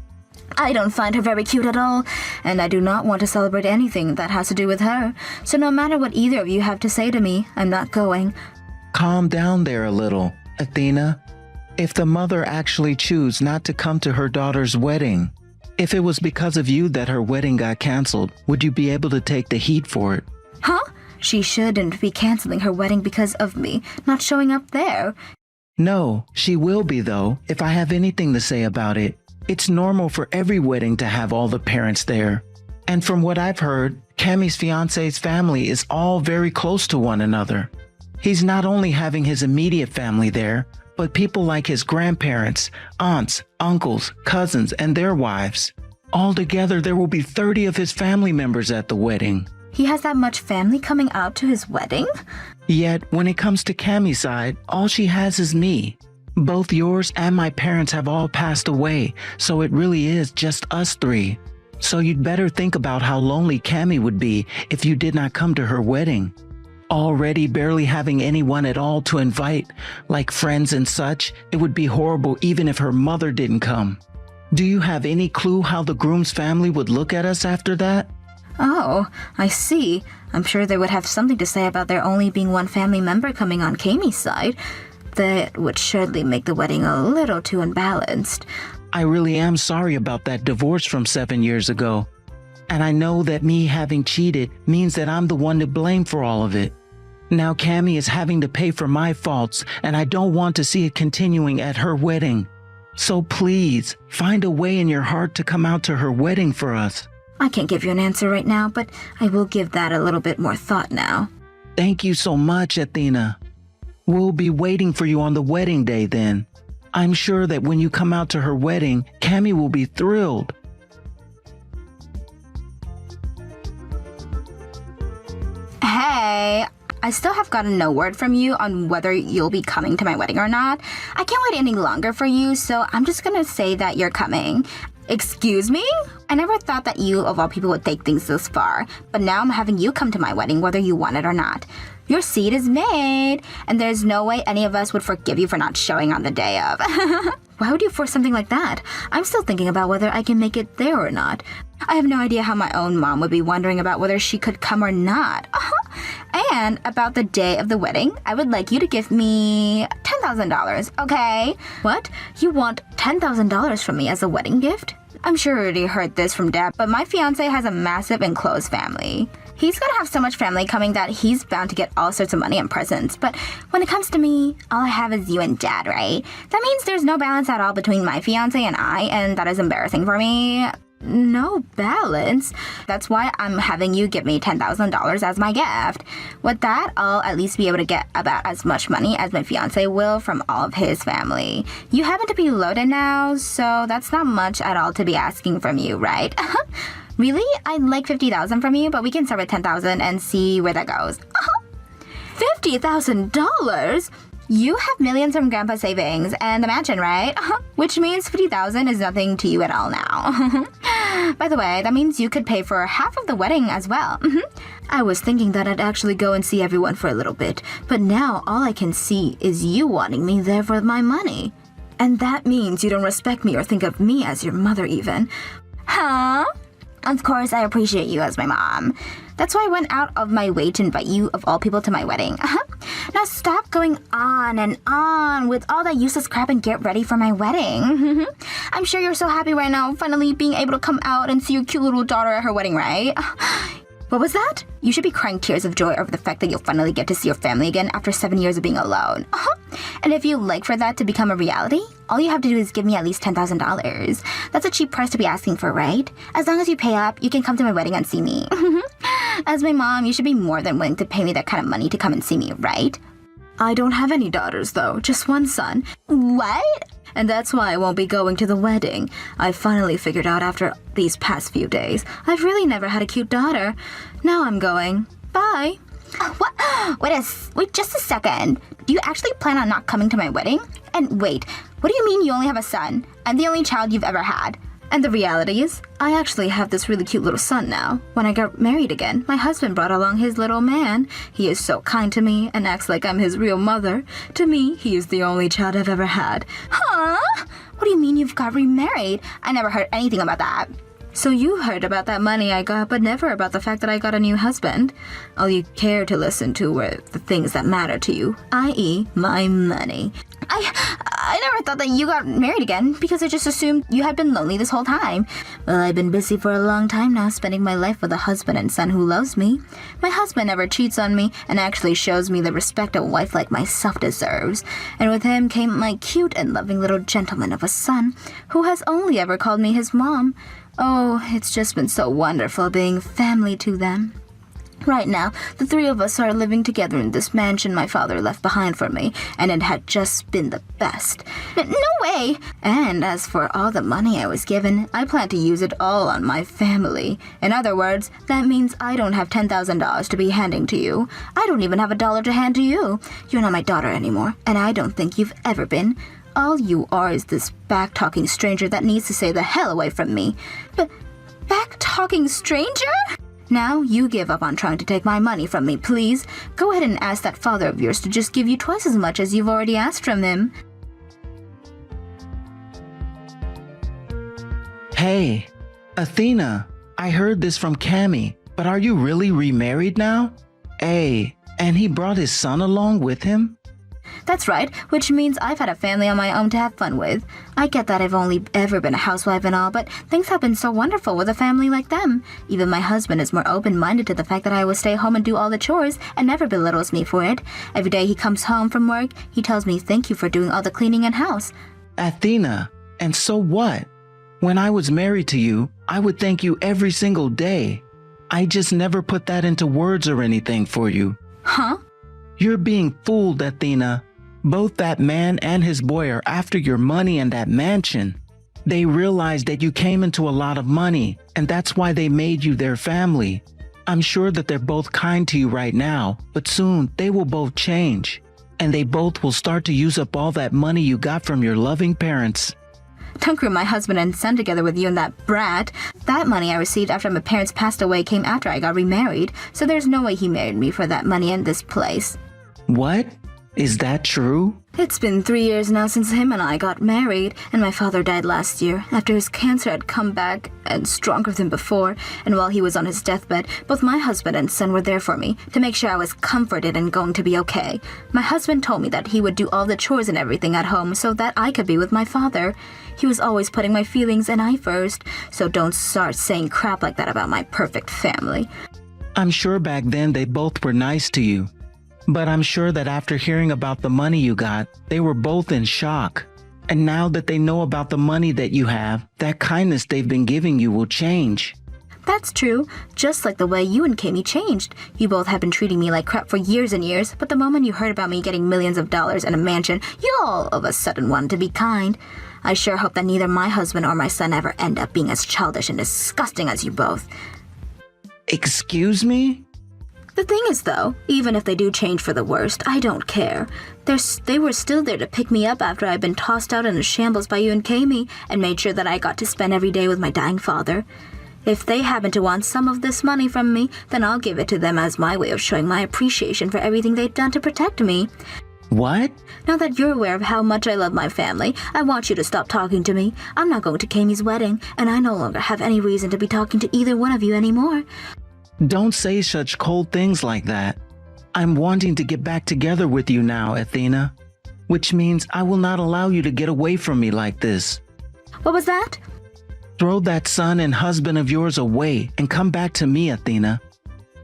D: I don't find her very cute at all, and I do not want to celebrate anything that has to do with her. So no matter what either of you have to say to me, I'm not going.
E: Calm down there a little, Athena. If the mother actually chose not to come to her daughter's wedding, if it was because of you that her wedding got canceled, would you be able to take the heat for it?
D: Huh? She shouldn't be canceling her wedding because of me not showing up there.
E: No, she will be though, if I have anything to say about it. It's normal for every wedding to have all the parents there. And from what I've heard, Kami's fiance's family is all very close to one another. He's not only having his immediate family there, but people like his grandparents, aunts, uncles, cousins, and their wives. Altogether, there will be 30 of his family members at the wedding.
D: He has that much family coming out to his wedding?
E: Yet, when it comes to Kami's side, all she has is me. Both yours and my parents have all passed away, so it really is just us three. So you'd better think about how lonely Kami would be if you did not come to her wedding. Already barely having anyone at all to invite, like friends and such, it would be horrible even if her mother didn't come. Do you have any clue how the groom's family would look at us after that?
D: Oh, I see. I'm sure they would have something to say about there only being one family member coming on Kami's side. That would surely make the wedding a little too unbalanced.
E: I really am sorry about that divorce from 7 years ago. And I know that me having cheated means that I'm the one to blame for all of it. Now Kami is having to pay for my faults, and I don't want to see it continuing at her wedding. So please, find a way in your heart to come out to her wedding for us.
D: I can't give you an answer right now, but I will give that a little bit more thought now.
E: Thank you so much, Athena. We'll be waiting for you on the wedding day then. I'm sure that when you come out to her wedding, Kami will be thrilled.
D: Hey, I still have gotten no word from you on whether you'll be coming to my wedding or not. I can't wait any longer for you, so I'm just gonna say that you're coming. Excuse me? I never thought that you, of all people, would take things this far, but now I'm having you come to my wedding whether you want it or not. Your seed is made, and there's no way any of us would forgive you for not showing on the day of. Why would you force something like that? I'm still thinking about whether I can make it there or not. I have no idea how my own mom would be wondering about whether she could come or not. And about the day of the wedding, I would like you to give me $10,000, okay? What? You want $10,000 from me as a wedding gift? I'm sure you already heard this from Dad, but my fiance has a massive and close family.
C: He's gonna have so much family coming that he's bound to get all sorts of money and presents. But when it comes to me, all I have is you and Dad, right? That means there's no balance at all between my fiancé and I, and that is embarrassing for me. No balance? That's why I'm having you give me $10,000 as my gift. With that, I'll at least be able to get about as much money as my fiancé will from all of his family. You happen to be loaded now, so that's not much at all to be asking from you, right? Really? I'd like $50,000 from you, but we can start with $10,000 and see where that goes. $50,000? You have millions from Grandpa's savings and the mansion, right? Which means $50,000 is nothing to you at all now. By the way, that means you could pay for half of the wedding as well. I was thinking that I'd actually go and see everyone for a little bit, but now all I can see is you wanting me there for my money. And that means you don't respect me or think of me as your mother even. Huh? Of course, I appreciate you as my mom. That's why I went out of my way to invite you, of all people, to my wedding. Now stop going on and on with all that useless crap and get ready for my wedding. I'm sure you're so happy right now, finally being able to come out and see your cute little daughter at her wedding, right? What was that? You should be crying tears of joy over the fact that you'll finally get to see your family again after 7 years of being alone. And if you'd like for that to become a reality, all you have to do is give me at least $10,000. That's a cheap price to be asking for, right? As long as you pay up, you can come to my wedding and see me. As my mom, you should be more than willing to pay me that kind of money to come and see me, right? I don't have any daughters, though. Just one son. What? And that's why I won't be going to the wedding. I finally figured out after these past few days, I've really never had a cute daughter. Now I'm going. Bye. What? Wait just a second. Do you actually plan on not coming to my wedding? And wait, what do you mean you only have a son? I'm the only child you've ever had. And the reality is, I actually have this really cute little son now. When I got married again, my husband brought along his little man. He is so kind to me and acts like I'm his real mother. To me, he is the only child I've ever had. Huh? What do you mean you've got remarried? I never heard anything about that. So you heard about that money I got, but never about the fact that I got a new husband. All you care to listen to were the things that matter to you, i.e. my money. I never thought that you got married again because I just assumed you had been lonely this whole time. Well, I've been busy for a long time now, spending my life with a husband and son who loves me. My husband never cheats on me and actually shows me the respect a wife like myself deserves. And with him came my cute and loving little gentleman of a son who has only ever called me his mom. Oh, it's just been so wonderful being family to them. Right now, the three of us are living together in this mansion my father left behind for me, and it had just been the best. No way! And as for all the money I was given, I plan to use it all on my family. In other words, that means I don't have $10,000 to be handing to you. I don't even have a dollar to hand to you. You're not my daughter anymore, and I don't think you've ever been. All you are is this back-talking stranger that needs to stay the hell away from me. But back-talking stranger? Now you give up on trying to take my money from me, please. Go ahead and ask that father of yours to just give you twice as much as you've already asked from him.
E: Hey, Athena, I heard this from Cammy, but are you really remarried now? Hey, and he brought his son along with him?
C: That's right, which means I've had a family on my own to have fun with. I get that I've only ever been a housewife and all, but things have been so wonderful with a family like them. Even my husband is more open-minded to the fact that I will stay home and do all the chores and never belittles me for it. Every day he comes home from work, he tells me thank you for doing all the cleaning and house.
E: Athena, and so what? When I was married to you, I would thank you every single day. I just never put that into words or anything for you.
C: Huh?
E: You're being fooled, Athena. Both that man and his boy are after your money and that mansion. They realized that you came into a lot of money, and that's why they made you their family. I'm sure that they're both kind to you right now, but soon they will both change. And they both will start to use up all that money you got from your loving parents.
C: Don't group my husband and son together with you and that brat. That money I received after my parents passed away came after I got remarried, so there's no way he married me for that money in this place.
E: What? Is that true?
C: It's been 3 years now since him and I got married, and my father died last year after his cancer had come back and stronger than before, and while he was on his deathbed, both my husband and son were there for me to make sure I was comforted and going to be okay. My husband told me that he would do all the chores and everything at home so that I could be with my father. He was always putting my feelings and I first, so don't start saying crap like that about my perfect family.
E: I'm sure back then they both were nice to you. But I'm sure that after hearing about the money you got, they were both in shock. And now that they know about the money that you have, that kindness they've been giving you will change.
D: That's true, just like the way you and Kami changed. You both have been treating me like crap for years and years, but the moment you heard about me getting millions of dollars and a mansion, you all of a sudden wanted to be kind. I sure hope that neither my husband or my son ever end up being as childish and disgusting as you both.
E: Excuse me?
D: The thing is, though, even if they do change for the worst, I don't care. They were still there to pick me up after I'd been tossed out in a shambles by you and Kami, and made sure that I got to spend every day with my dying father. If they happen to want some of this money from me, then I'll give it to them as my way of showing my appreciation for everything they've done to protect me.
E: What?
D: Now that you're aware of how much I love my family, I want you to stop talking to me. I'm not going to Kami's wedding, and I no longer have any reason to be talking to either one of you anymore.
E: Don't say such cold things like that. I'm wanting to get back together with you now, Athena. Which means I will not allow you to get away from me like this.
D: What was that?
E: Throw that son and husband of yours away and come back to me, Athena.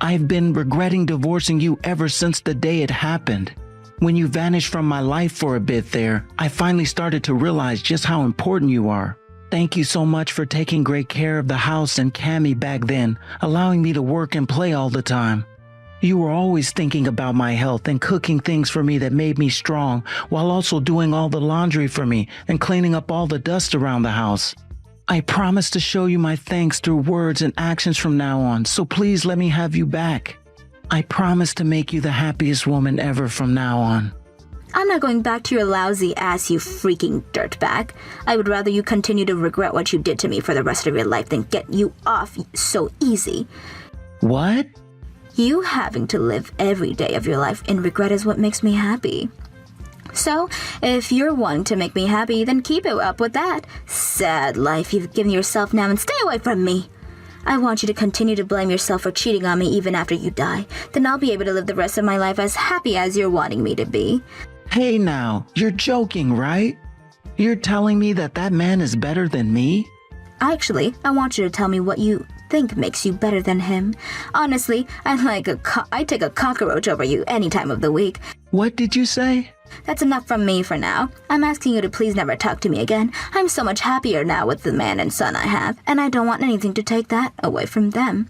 E: I've been regretting divorcing you ever since the day it happened. When you vanished from my life for a bit there, I finally started to realize just how important you are. Thank you so much for taking great care of the house and Kami back then, allowing me to work and play all the time. You were always thinking about my health and cooking things for me that made me strong, while also doing all the laundry for me and cleaning up all the dust around the house. I promise to show you my thanks through words and actions from now on, so please let me have you back. I promise to make you the happiest woman ever from now on.
D: I'm not going back to your lousy ass, you freaking dirtbag. I would rather you continue to regret what you did to me for the rest of your life than get you off so easy.
E: What?
D: You having to live every day of your life in regret is what makes me happy. So, if you're wanting to make me happy, then keep it up with that. Sad life you've given yourself now and stay away from me. I want you to continue to blame yourself for cheating on me even after you die. Then I'll be able to live the rest of my life as happy as you're wanting me to be.
E: Hey now, you're joking, right? You're telling me that that man is better than me?
D: Actually, I want you to tell me what you think makes you better than him. Honestly, I take a cockroach over you any time of the week.
E: What did you say?
D: That's enough from me for now. I'm asking you to please never talk to me again. I'm so much happier now with the man and son I have, and I don't want anything to take that away from them.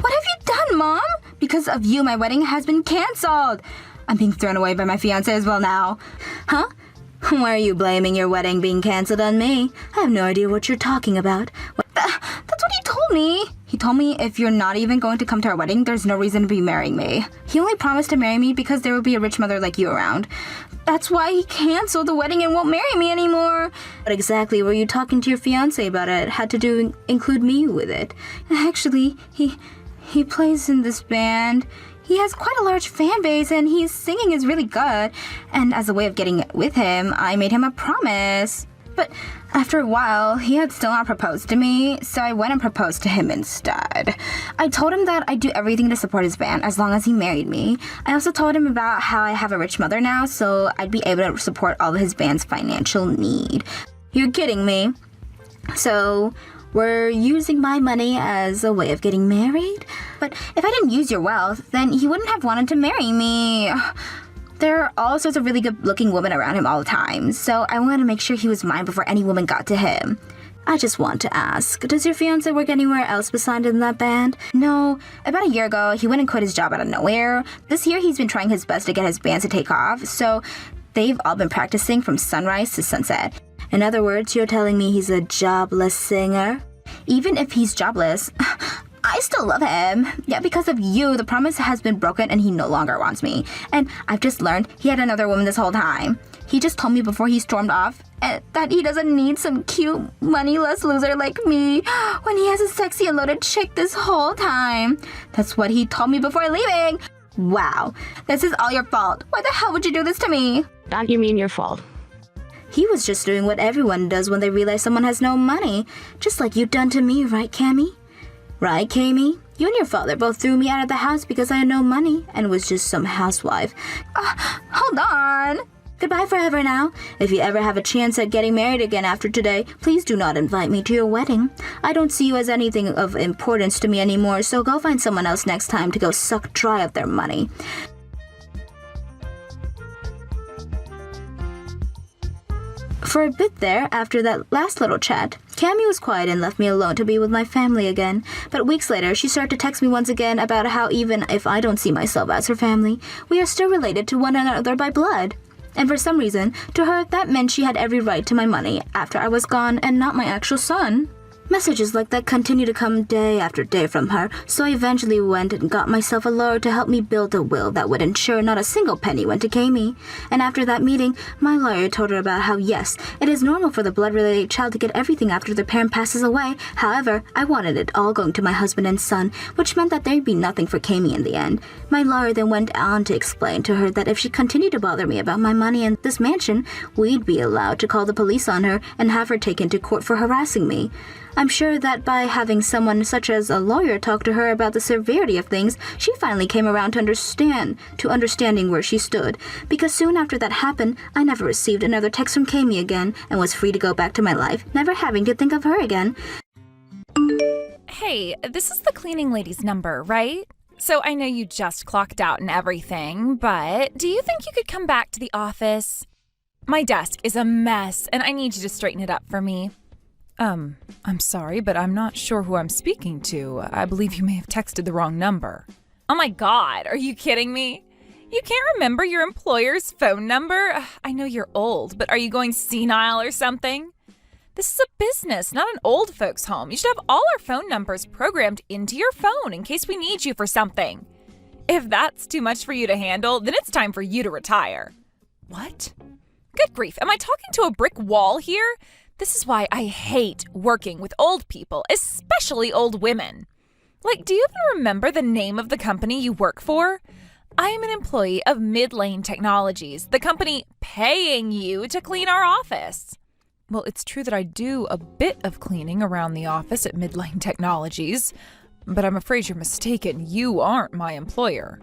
C: What have you done, Mom? Because of you, my wedding has been canceled. I'm being thrown away by my fiancé as well now.
D: Huh? Why are you blaming your wedding being canceled on me? I have no idea what you're talking about.
C: That's what he told me. He told me if you're not even going to come to our wedding, there's no reason to be marrying me. He only promised to marry me because there would be a rich mother like you around. That's why he canceled the wedding and won't marry me anymore.
D: What exactly were you talking to your fiancé about? It had to include me with it.
C: Actually, he plays in this band. He has quite a large fan base and his singing is really good. And as a way of getting with him, I made him a promise. But after a while, he had still not proposed to me, so I went and proposed to him instead. I told him that I'd do everything to support his band as long as he married me. I also told him about how I have a rich mother now, so I'd be able to support all of his band's financial need.
D: You're kidding me. So, we're using my money as a way of getting married?
C: But if I didn't use your wealth, then he wouldn't have wanted to marry me. There are all sorts of really good-looking women around him all the time, so I wanted to make sure he was mine before any woman got to him.
D: I just want to ask, does your fiancé work anywhere else besides in that band?
C: No. About a year ago, he went and quit his job out of nowhere. This year, he's been trying his best to get his bands to take off, so they've all been practicing from sunrise to sunset.
D: In other words, you're telling me he's a jobless singer?
C: Even if he's jobless, I still love him. Yeah, because of you, the promise has been broken and he no longer wants me. And I've just learned he had another woman this whole time. He just told me before he stormed off that he doesn't need some cute, moneyless loser like me when he has a sexy and loaded chick this whole time. That's what he told me before leaving. Wow, this is all your fault. Why the hell would you do this to me?
F: Don't you mean your fault?
D: He was just doing what everyone does when they realize someone has no money. Just like you've done to me, right, Kami? Right, Kami? You and your father both threw me out of the house because I had no money and was just some housewife.
C: Hold on.
D: Goodbye forever now. If you ever have a chance at getting married again after today, please do not invite me to your wedding. I don't see you as anything of importance to me anymore, so go find someone else next time to go suck dry of their money. For a bit there, after that last little chat, Cammy was quiet and left me alone to be with my family again. But weeks later, she started to text me once again about how even if I don't see myself as her family, we are still related to one another by blood. And for some reason, to her, that meant she had every right to my money after I was gone and not my actual son. Messages like that continued to come day after day from her, so I eventually went and got myself a lawyer to help me build a will that would ensure not a single penny went to Kami. And after that meeting, my lawyer told her about how, yes, it is normal for the blood-related child to get everything after their parent passes away. However, I wanted it all going to my husband and son, which meant that there'd be nothing for Kami in the end. My lawyer then went on to explain to her that if she continued to bother me about my money and this mansion, we'd be allowed to call the police on her and have her taken to court for harassing me. I'm sure that by having someone such as a lawyer talk to her about the severity of things, she finally came around to understanding where she stood. Because soon after that happened, I never received another text from Kami again and was free to go back to my life, never having to think of her again.
A: Hey, this is the cleaning lady's number, right? So I know you just clocked out and everything, but do you think you could come back to the office? My desk is a mess, and I need you to straighten it up for me. I'm sorry, but I'm not sure who I'm speaking to. I believe you may have texted the wrong number. Oh my God, are you kidding me? You can't remember your employer's phone number? I know you're old, but are you going senile or something? This is a business, not an old folks' home. You should have all our phone numbers programmed into your phone in case we need you for something. If that's too much for you to handle, then it's time for you to retire. What? Good grief, am I talking to a brick wall here? This is why I hate working with old people, especially old women. Like, do you even remember the name of the company you work for? I am an employee of Midlane Technologies, the company paying you to clean our office. Well, it's true that I do a bit of cleaning around the office at Midlane Technologies, but I'm afraid you're mistaken. You aren't my employer.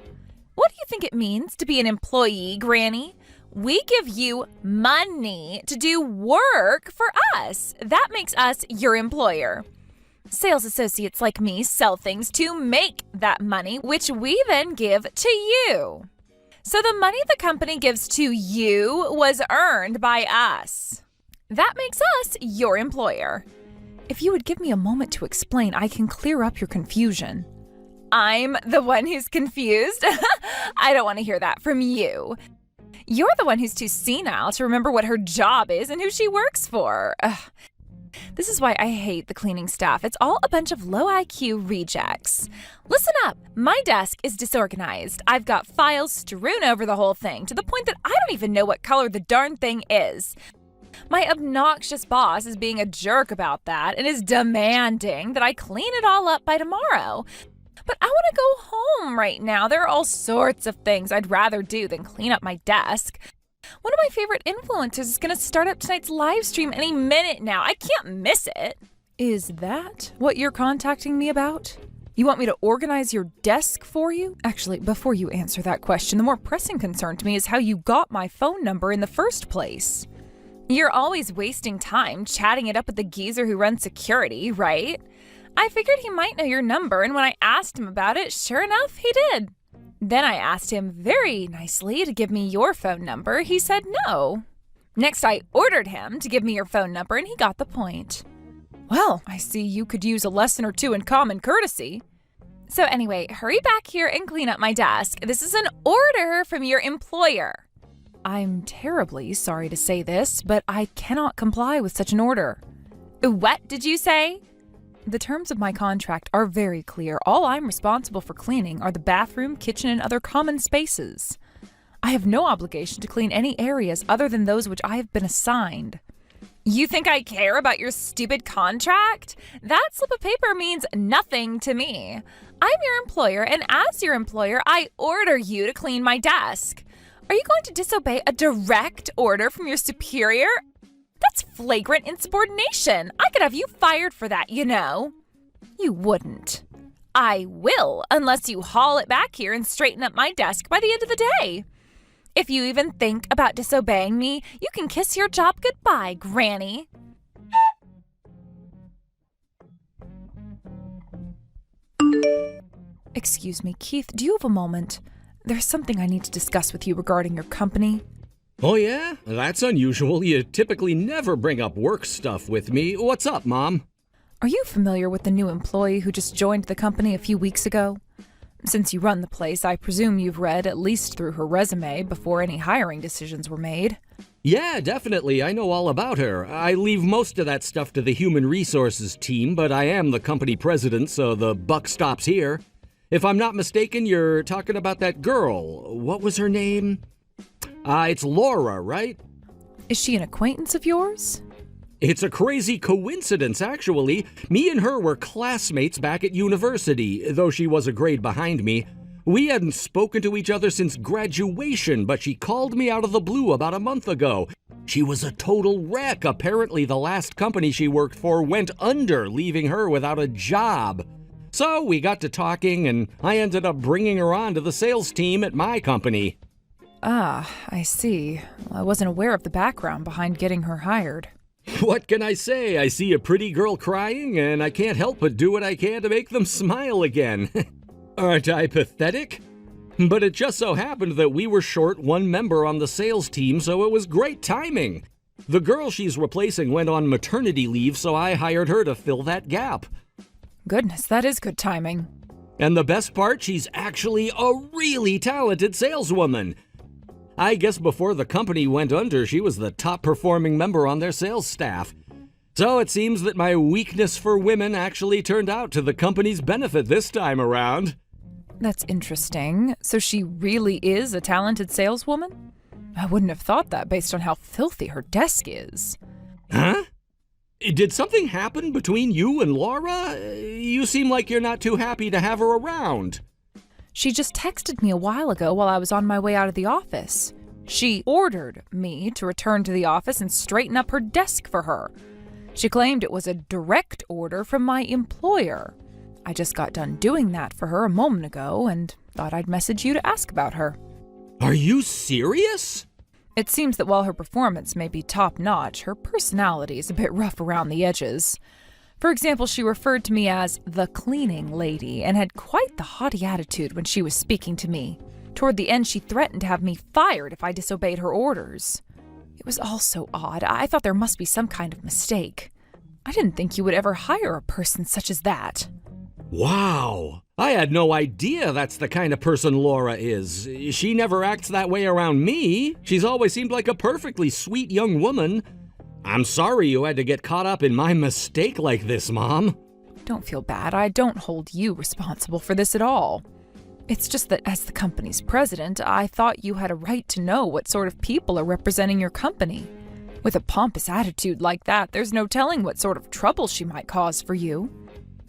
A: What do you think it means to be an employee, Granny? We give you money to do work for us. That makes us your employer. Sales associates like me sell things to make that money, which we then give to you. So the money the company gives to you was earned by us. That makes us your employer. If you would give me a moment to explain, I can clear up your confusion. I'm the one who's confused? I don't want to hear that from you. You're the one who's too senile to remember what her job is and who she works for. Ugh. This is why I hate the cleaning staff. It's all a bunch of low IQ rejects. Listen up. My desk is disorganized. I've got files strewn over the whole thing to the point that I don't even know what color the darn thing is. My obnoxious boss is being a jerk about that and is demanding that I clean it all up by tomorrow. But I want to go home right now. There are all sorts of things I'd rather do than clean up my desk. One of my favorite influencers is going to start up tonight's live stream any minute now. I can't miss it. Is that what you're contacting me about? You want me to organize your desk for you? Actually, before you answer that question, the more pressing concern to me is how you got my phone number in the first place. You're always wasting time chatting it up with the geezer who runs security, right? I figured he might know your number, and when I asked him about it, sure enough, he did. Then I asked him very nicely to give me your phone number. He said no. Next, I ordered him to give me your phone number, and he got the point. Well, I see you could use a lesson or two in common courtesy. So anyway, hurry back here and clean up my desk. This is an order from your employer. I'm terribly sorry to say this, but I cannot comply with such an order. What did you say? The terms of my contract are very clear. All I'm responsible for cleaning are the bathroom, kitchen, and other common spaces. I have no obligation to clean any areas other than those which I have been assigned. You think I care about your stupid contract? That slip of paper means nothing to me. I'm your employer, and as your employer, I order you to clean my desk. Are you going to disobey a direct order from your superior? That's flagrant insubordination. I could have you fired for that, you know. You wouldn't. I will, unless you haul it back here and straighten up my desk by the end of the day. If you even think about disobeying me, you can kiss your job goodbye, Granny. Excuse me, Keith, do you have a moment? There's something I need to discuss with you regarding your company.
B: Oh yeah? That's unusual. You typically never bring up work stuff with me. What's up, Mom?
A: Are you familiar with the new employee who just joined the company a few weeks ago? Since you run the place, I presume you've read at least through her resume before any hiring decisions were made.
B: Yeah, definitely. I know all about her. I leave most of that stuff to the human resources team, but I am the company president, so the buck stops here. If I'm not mistaken, you're talking about that girl. What was her name? It's Laura, right?
A: Is she an acquaintance of yours?
B: It's a crazy coincidence, actually. Me and her were classmates back at university, though she was a grade behind me. We hadn't spoken to each other since graduation, but she called me out of the blue about a month ago. She was a total wreck. Apparently, the last company she worked for went under, leaving her without a job. So we got to talking, and I ended up bringing her on to the sales team at my company.
A: Ah, I see. Well, I wasn't aware of the background behind getting her hired.
B: What can I say? I see a pretty girl crying, and I can't help but do what I can to make them smile again. Aren't I pathetic? But it just so happened that we were short one member on the sales team, so it was great timing. The girl she's replacing went on maternity leave, so I hired her to fill that gap.
A: Goodness, that is good timing.
B: And the best part, she's actually a really talented saleswoman. I guess before the company went under, she was the top performing member on their sales staff. So it seems that my weakness for women actually turned out to the company's benefit this time around.
A: That's interesting. So she really is a talented saleswoman? I wouldn't have thought that based on how filthy her desk is.
B: Huh? Did something happen between you and Laura? You seem like you're not too happy to have her around.
A: She just texted me a while ago while I was on my way out of the office. She ordered me to return to the office and straighten up her desk for her. She claimed it was a direct order from my employer. I just got done doing that for her a moment ago and thought I'd message you to ask about her.
B: Are you serious?
A: It seems that while her performance may be top-notch, her personality is a bit rough around the edges. For example, she referred to me as the cleaning lady and had quite the haughty attitude when she was speaking to me. Toward the end, she threatened to have me fired if I disobeyed her orders. It was all so odd. I thought there must be some kind of mistake. I didn't think you would ever hire a person such as that.
B: Wow! I had no idea that's the kind of person Laura is. She never acts that way around me. She's always seemed like a perfectly sweet young woman. I'm sorry you had to get caught up in my mistake like this, Mom.
A: Don't feel bad. I don't hold you responsible for this at all. It's just that as the company's president, I thought you had a right to know what sort of people are representing your company. With a pompous attitude like that, there's no telling what sort of trouble she might cause for you.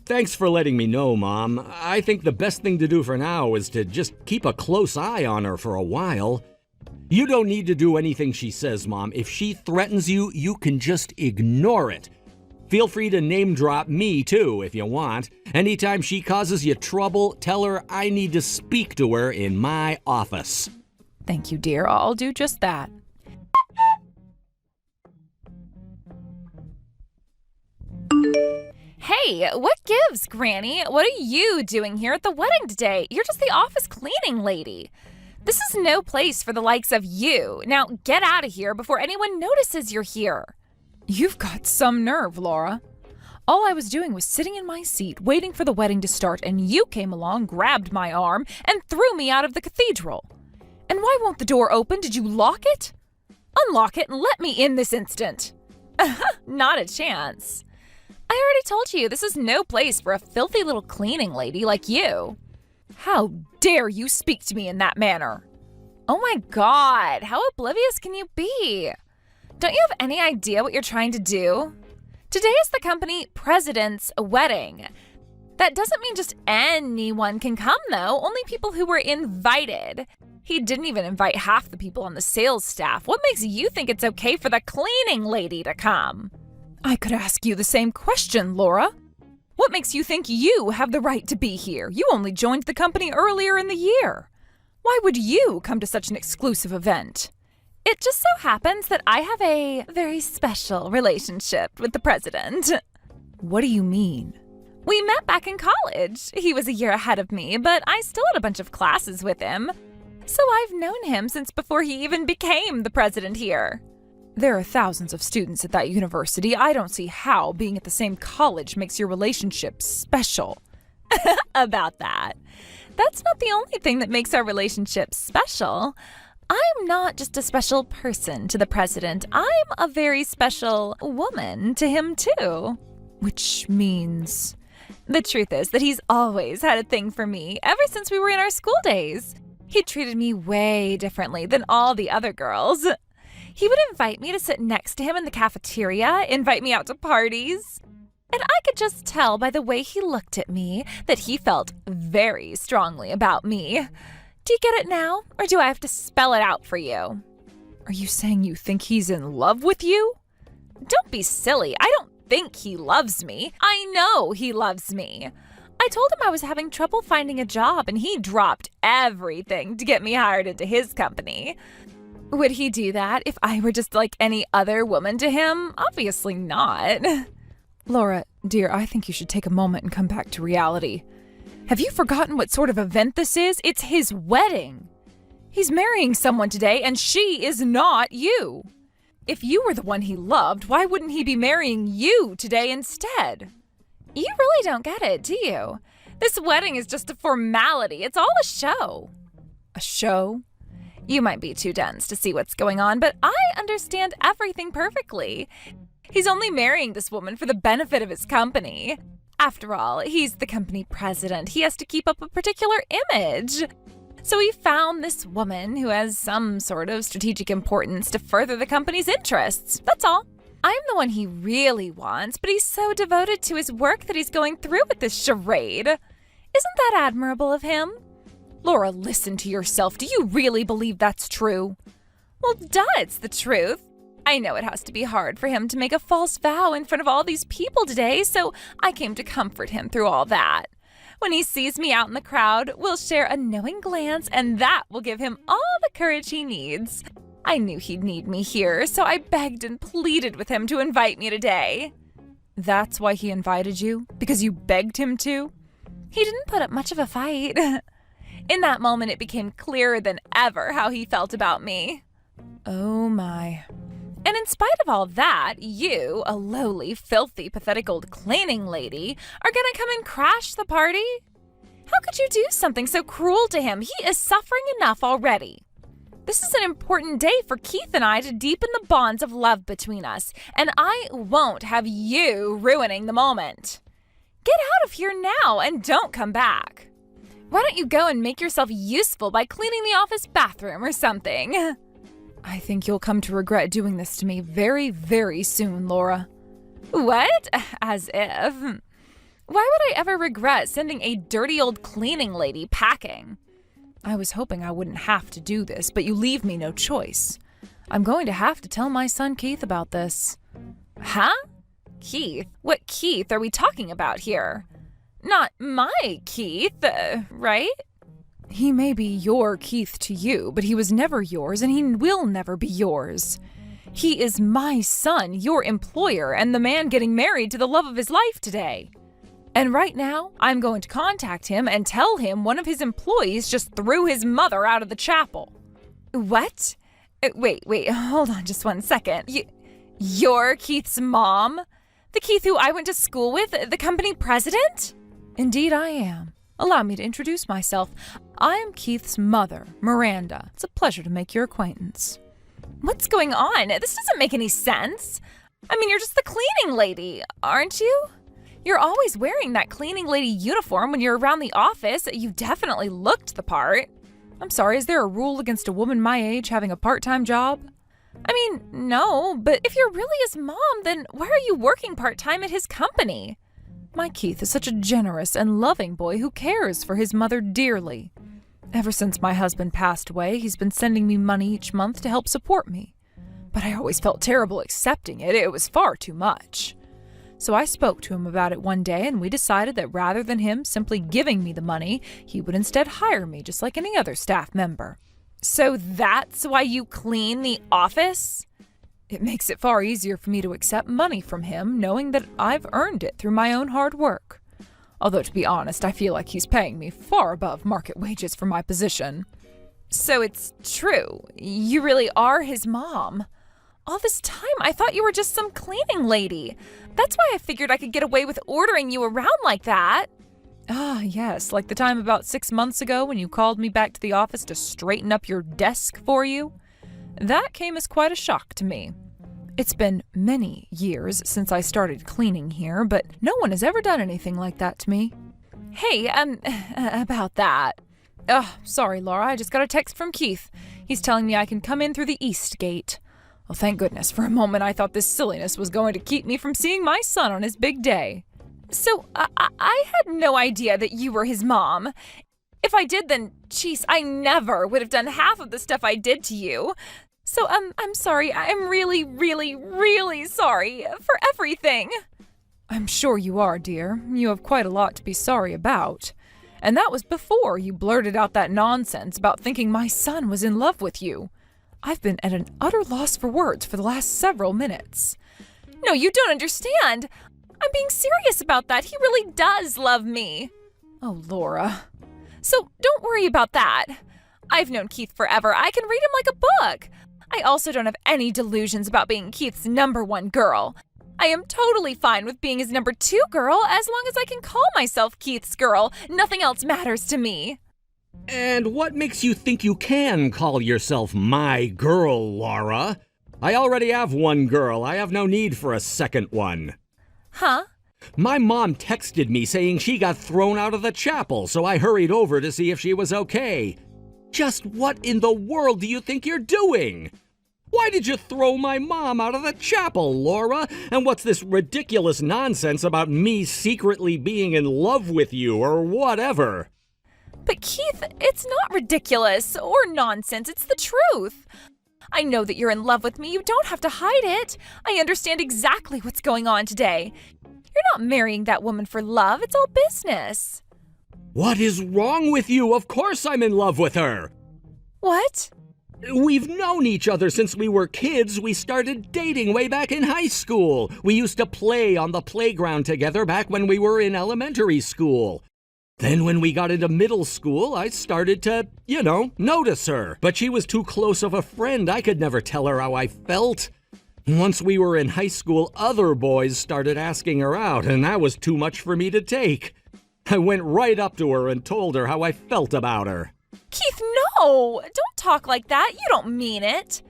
B: Thanks for letting me know, Mom. I think the best thing to do for now is to just keep a close eye on her for a while. You don't need to do anything she says, Mom. If she threatens you, you can just ignore it. Feel free to name drop me, too, if you want. Anytime she causes you trouble, tell her I need to speak to her in my office.
A: Thank you, dear. I'll do just that. Hey, what gives, Granny? What are you doing here at the wedding today? You're just the office cleaning lady. This is no place for the likes of you. Now get out of here before anyone notices you're here. You've got some nerve, Laura. All I was doing was sitting in my seat, waiting for the wedding to start, and you came along, grabbed my arm, and threw me out of the cathedral. And why won't the door open? Did you lock it? Unlock it and let me in this instant. Not a chance. I already told you, this is no place for a filthy little cleaning lady like you. How dare you speak to me in that manner? Oh my God, how oblivious can you be? Don't you have any idea what you're trying to do? Today is the company president's wedding. That doesn't mean just anyone can come, though. Only people who were invited. He didn't even invite half the people on the sales staff. What makes you think it's okay for the cleaning lady to come? I could ask you the same question, Laura. What makes you think you have the right to be here? You only joined the company earlier in the year. Why would you come to such an exclusive event? It just so happens that I have a very special relationship with the president. What do you mean? We met back in college. He was a year ahead of me, but I still had a bunch of classes with him. So I've known him since before he even became the president here. There are thousands of students at that university. I don't see how being at the same college makes your relationship special. About that. That's not the only thing that makes our relationship special. I'm not just a special person to the president. I'm a very special woman to him too. Which means... The truth is that he's always had a thing for me ever since we were in our school days. He treated me way differently than all the other girls. He would invite me to sit next to him in the cafeteria, invite me out to parties. And I could just tell by the way he looked at me that he felt very strongly about me. Do you get it now, or do I have to spell it out for you? Are you saying you think he's in love with you? Don't be silly. I don't think he loves me. I know he loves me. I told him I was having trouble finding a job, and he dropped everything to get me hired into his company. Would he do that if I were just like any other woman to him? Obviously not. Laura, dear, I think you should take a moment and come back to reality. Have you forgotten what sort of event this is? It's his wedding. He's marrying someone today, and she is not you. If you were the one he loved, why wouldn't he be marrying you today instead? You really don't get it, do you? This wedding is just a formality. It's all a show. A show? You might be too dense to see what's going on, but I understand everything perfectly. He's only marrying this woman for the benefit of his company. After all, he's the company president. He has to keep up a particular image. So he found this woman who has some sort of strategic importance to further the company's interests. That's all. I'm the one he really wants, but he's so devoted to his work that he's going through with this charade. Isn't that admirable of him? Laura, listen to yourself. Do you really believe that's true? Well, duh, it's the truth. I know it has to be hard for him to make a false vow in front of all these people today, so I came to comfort him through all that. When he sees me out in the crowd, we'll share a knowing glance, and that will give him all the courage he needs. I knew he'd need me here, so I begged and pleaded with him to invite me today. That's why he invited you? Because you begged him to? He didn't put up much of a fight. In that moment, it became clearer than ever how he felt about me. Oh my. And in spite of all that, you, a lowly, filthy, pathetic old cleaning lady, are gonna come and crash the party? How could you do something so cruel to him? He is suffering enough already. This is an important day for Keith and I to deepen the bonds of love between us, and I won't have you ruining the moment. Get out of here now and don't come back. Why don't you go and make yourself useful by cleaning the office bathroom or something? I think you'll come to regret doing this to me very, very soon, Laura. What? As if. Why would I ever regret sending a dirty old cleaning lady packing? I was hoping I wouldn't have to do this, but you leave me no choice. I'm going to have to tell my son Keith about this. Huh? Keith? What Keith are we talking about here? Not my Keith, right? He may be your Keith to you, but he was never yours and he will never be yours. He is my son, your employer, and the man getting married to the love of his life today. And right now, I'm going to contact him and tell him one of his employees just threw his mother out of the chapel. What? Wait, hold on just 1 second. You're Keith's mom? The Keith who I went to school with, the company president? Indeed I am. Allow me to introduce myself. I am Keith's mother, Miranda. It's a pleasure to make your acquaintance. What's going on? This doesn't make any sense. I mean, you're just the cleaning lady, aren't you? You're always wearing that cleaning lady uniform when you're around the office. You definitely looked the part. I'm sorry, is there a rule against a woman my age having a part-time job? I mean, no, but if you're really his mom, then why are you working part-time at his company? My Keith is such a generous and loving boy who cares for his mother dearly. Ever since my husband passed away, he's been sending me money each month to help support me. But I always felt terrible accepting it. It was far too much. So I spoke to him about it one day, and we decided that rather than him simply giving me the money, he would instead hire me just like any other staff member. So that's why you clean the office? It makes it far easier for me to accept money from him, knowing that I've earned it through my own hard work. Although, to be honest, I feel like he's paying me far above market wages for my position. So it's true. You really are his mom. All this time, I thought you were just some cleaning lady. That's why I figured I could get away with ordering you around like that. Ah, yes, like the time about 6 months ago when you called me back to the office to straighten up your desk for you. That came as quite a shock to me. It's been many years since I started cleaning here, but no one has ever done anything like that to me. Hey, about that. Sorry, Laura, I just got a text from Keith. He's telling me I can come in through the east gate. Well, thank goodness. For a moment, I thought this silliness was going to keep me from seeing my son on his big day. So, I had no idea that you were his mom. If I did, then, geez, I never would have done half of the stuff I did to you. So, I'm sorry. I'm really, really, really sorry for everything. I'm sure you are, dear. You have quite a lot to be sorry about. And that was before you blurted out that nonsense about thinking my son was in love with you. I've been at an utter loss for words for the last several minutes. No, you don't understand. I'm being serious about that. He really does love me. Oh, Laura. So don't worry about that. I've known Keith forever. I can read him like a book. I also don't have any delusions about being Keith's #1 girl. I am totally fine with being his #2 girl as long as I can call myself Keith's girl. Nothing else matters to me.
B: And what makes you think you can call yourself my girl, Laura? I already have one girl. I have no need for a second one.
A: Huh?
B: My mom texted me saying she got thrown out of the chapel, so I hurried over to see if she was okay. Just what in the world do you think you're doing? Why did you throw my mom out of the chapel, Laura? And what's this ridiculous nonsense about me secretly being in love with you or whatever?
A: But Keith, it's not ridiculous or nonsense. It's the truth. I know that you're in love with me. You don't have to hide it. I understand exactly what's going on today. You're not marrying that woman for love. It's all business.
B: What is wrong with you? Of course I'm in love with her.
A: What?
B: We've known each other since we were kids. We started dating way back in high school. We used to play on the playground together back when we were in elementary school. Then when we got into middle school, I started to, notice her. But she was too close of a friend. I could never tell her how I felt. Once we were in high school, other boys started asking her out, and that was too much for me to take. I went right up to her and told her how I felt about her.
A: Keith, no! Don't talk like that. You don't mean it.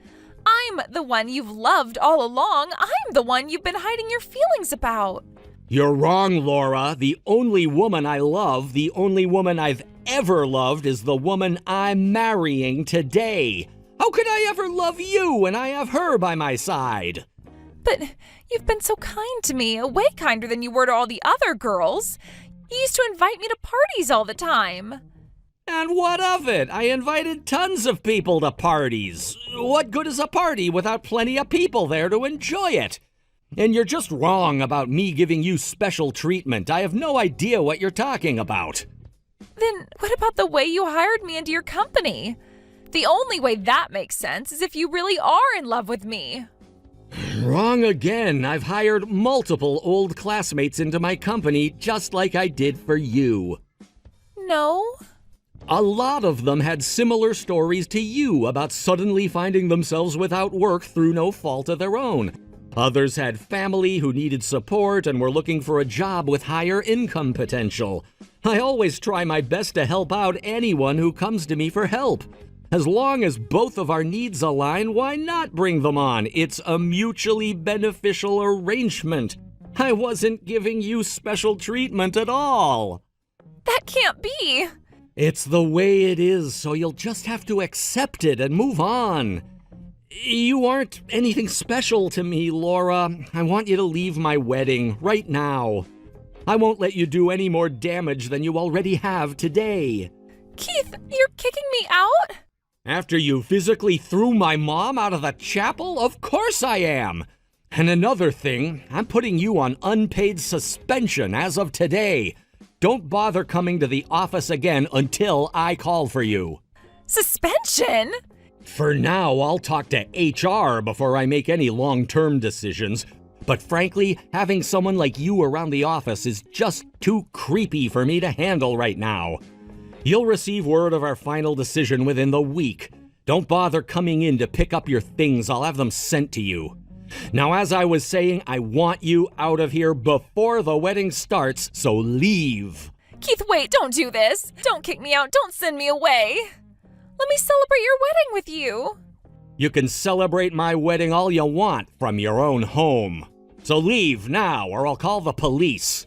A: I'm the one you've loved all along. I'm the one you've been hiding your feelings about.
B: You're wrong, Laura. The only woman I love, the only woman I've ever loved, is the woman I'm marrying today. How could I ever love you when I have her by my side?
A: But you've been so kind to me, way kinder than you were to all the other girls. You used to invite me to parties all the time.
B: And what of it? I invited tons of people to parties. What good is a party without plenty of people there to enjoy it? And you're just wrong about me giving you special treatment. I have no idea what you're talking about.
A: Then what about the way you hired me into your company? The only way that makes sense is if you really are in love with me.
B: Wrong again. I've hired multiple old classmates into my company just like I did for you.
A: No.
B: A lot of them had similar stories to you about suddenly finding themselves without work through no fault of their own. Others had family who needed support and were looking for a job with higher income potential. I always try my best to help out anyone who comes to me for help. As long as both of our needs align, why not bring them on? It's a mutually beneficial arrangement. I wasn't giving you special treatment at all.
A: That can't be.
B: It's the way it is, so you'll just have to accept it and move on. You aren't anything special to me, Laura. I want you to leave my wedding right now. I won't let you do any more damage than you already have today.
A: Keith, you're kicking me out?
B: After you physically threw my mom out of the chapel? Of course I am. And another thing, I'm putting you on unpaid suspension as of today. Don't bother coming to the office again until I call for you.
A: Suspension?
B: For now, I'll talk to HR before I make any long-term decisions. But frankly, having someone like you around the office is just too creepy for me to handle right now. You'll receive word of our final decision within the week. Don't bother coming in to pick up your things. I'll have them sent to you. Now, as I was saying, I want you out of here before the wedding starts, so leave.
A: Keith, wait, don't do this. Don't kick me out. Don't send me away. Let me celebrate your wedding with you.
B: You can celebrate my wedding all you want from your own home. So leave now, or I'll call the police.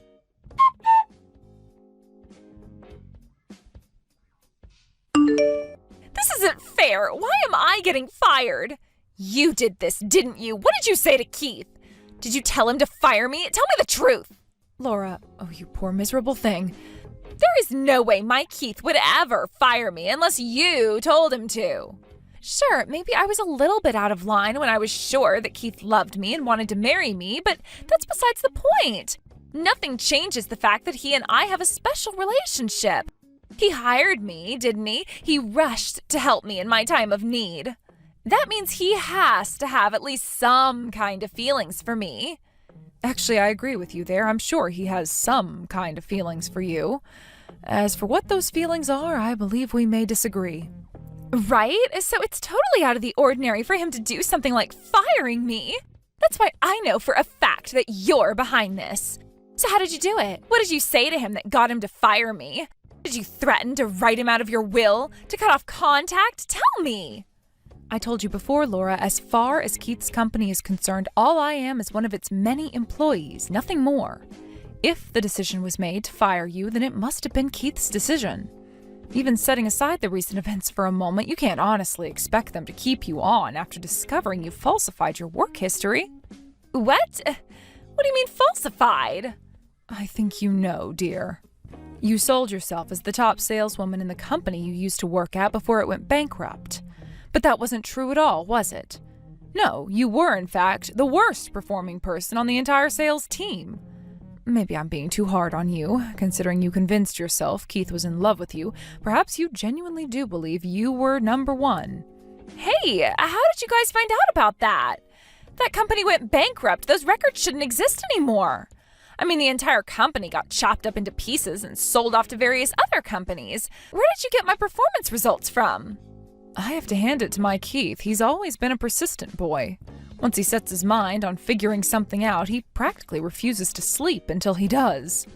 A: This isn't fair. Why am I getting fired? You did this, didn't you? What did you say to Keith? Did you tell him to fire me? Tell me the truth. Laura, oh, you poor miserable thing. There is no way my Keith would ever fire me unless you told him to. Sure, maybe I was a little bit out of line when I was sure that Keith loved me and wanted to marry me, but that's besides the point. Nothing changes the fact that he and I have a special relationship. He hired me, didn't he? He rushed to help me in my time of need. That means he has to have at least some kind of feelings for me. Actually, I agree with you there. I'm sure he has some kind of feelings for you. As for what those feelings are, I believe we may disagree. Right? So it's totally out of the ordinary for him to do something like firing me. That's why I know for a fact that you're behind this. So how did you do it? What did you say to him that got him to fire me? Did you threaten to write him out of your will? To cut off contact? Tell me! I told you before, Laura, as far as Keith's company is concerned, all I am is one of its many employees, nothing more. If the decision was made to fire you, then it must have been Keith's decision. Even setting aside the recent events for a moment, you can't honestly expect them to keep you on after discovering you falsified your work history. What? What do you mean falsified? I think you know, dear. You sold yourself as the top saleswoman in the company you used to work at before it went bankrupt. But that wasn't true at all, was it? No, you were, in fact, the worst performing person on the entire sales team. Maybe I'm being too hard on you, considering you convinced yourself Keith was in love with you. Perhaps you genuinely do believe you were number one. Hey, how did you guys find out about that? That company went bankrupt. Those records shouldn't exist anymore. I mean, the entire company got chopped up into pieces and sold off to various other companies. Where did you get my performance results from? I have to hand it to my Keith. He's always been a persistent boy. Once he sets his mind on figuring something out, he practically refuses to sleep until he does.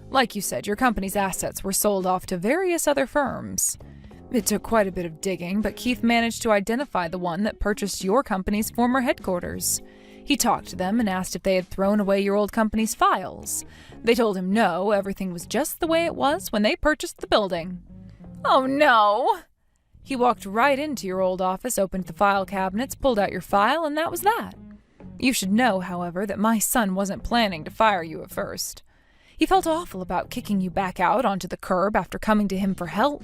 A: Like you said, your company's assets were sold off to various other firms. It took quite a bit of digging, but Keith managed to identify the one that purchased your company's former headquarters. He talked to them and asked if they had thrown away your old company's files. They told him no, everything was just the way it was when they purchased the building. Oh no! He walked right into your old office, opened the file cabinets, pulled out your file, and that was that. You should know, however, that my son wasn't planning to fire you at first. He felt awful about kicking you back out onto the curb after coming to him for help.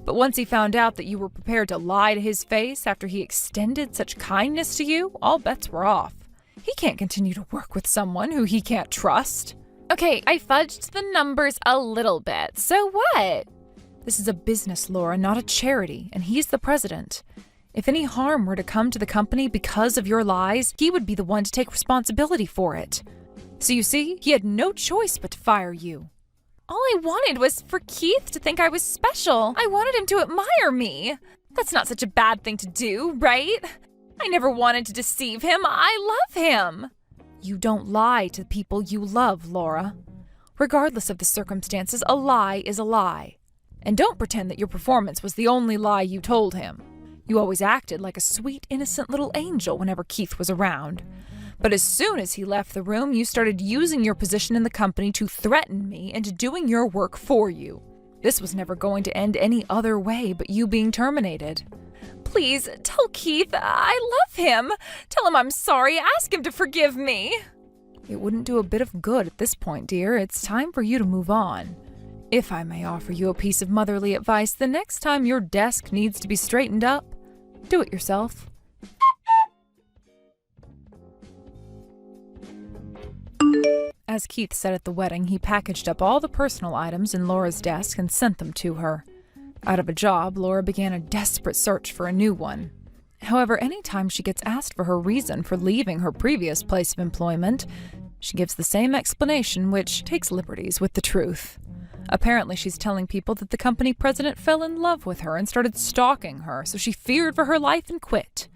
A: But once he found out that you were prepared to lie to his face after he extended such kindness to you, all bets were off. He can't continue to work with someone who he can't trust. Okay, I fudged the numbers a little bit, so what? This is a business, Laura, not a charity, and he's the president. If any harm were to come to the company because of your lies, he would be the one to take responsibility for it. So you see, he had no choice but to fire you. All I wanted was for Keith to think I was special. I wanted him to admire me. That's not such a bad thing to do, right? I never wanted to deceive him. I love him. You don't lie to people you love, Laura. Regardless of the circumstances, a lie is a lie. And don't pretend that your performance was the only lie you told him. You always acted like a sweet, innocent little angel whenever Keith was around. But as soon as he left the room, you started using your position in the company to threaten me into doing your work for you. This was never going to end any other way but you being terminated. Please, tell Keith I love him. Tell him I'm sorry. Ask him to forgive me. It wouldn't do a bit of good at this point, dear. It's time for you to move on. If I may offer you a piece of motherly advice, the next time your desk needs to be straightened up, do it yourself. As Keith said at the wedding, he packaged up all the personal items in Laura's desk and sent them to her. Out of a job, Laura began a desperate search for a new one. However, anytime she gets asked for her reason for leaving her previous place of employment, she gives the same explanation, which takes liberties with the truth. Apparently, she's telling people that the company president fell in love with her and started stalking her, so she feared for her life and quit.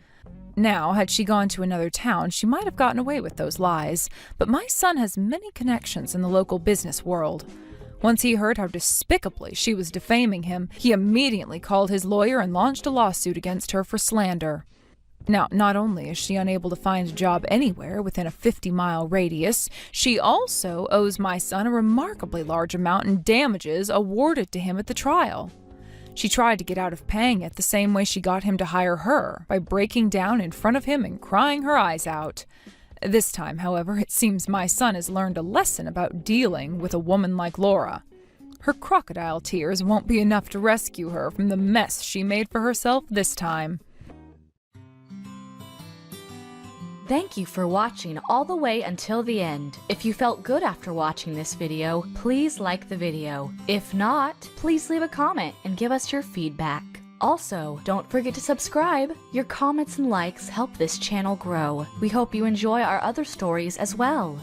A: Now, had she gone to another town, she might have gotten away with those lies, but my son has many connections in the local business world. Once he heard how despicably she was defaming him, he immediately called his lawyer and launched a lawsuit against her for slander. Now, not only is she unable to find a job anywhere within a 50-mile radius, she also owes my son a remarkably large amount in damages awarded to him at the trial. She tried to get out of paying it the same way she got him to hire her, by breaking down in front of him and crying her eyes out. This time, however, it seems my son has learned a lesson about dealing with a woman like Laura. Her crocodile tears won't be enough to rescue her from the mess she made for herself this time.
F: Thank you for watching all the way until the end. If you felt good after watching this video, please like the video. If not, please leave a comment and give us your feedback. Also, don't forget to subscribe. Your comments and likes help this channel grow. We hope you enjoy our other stories as well.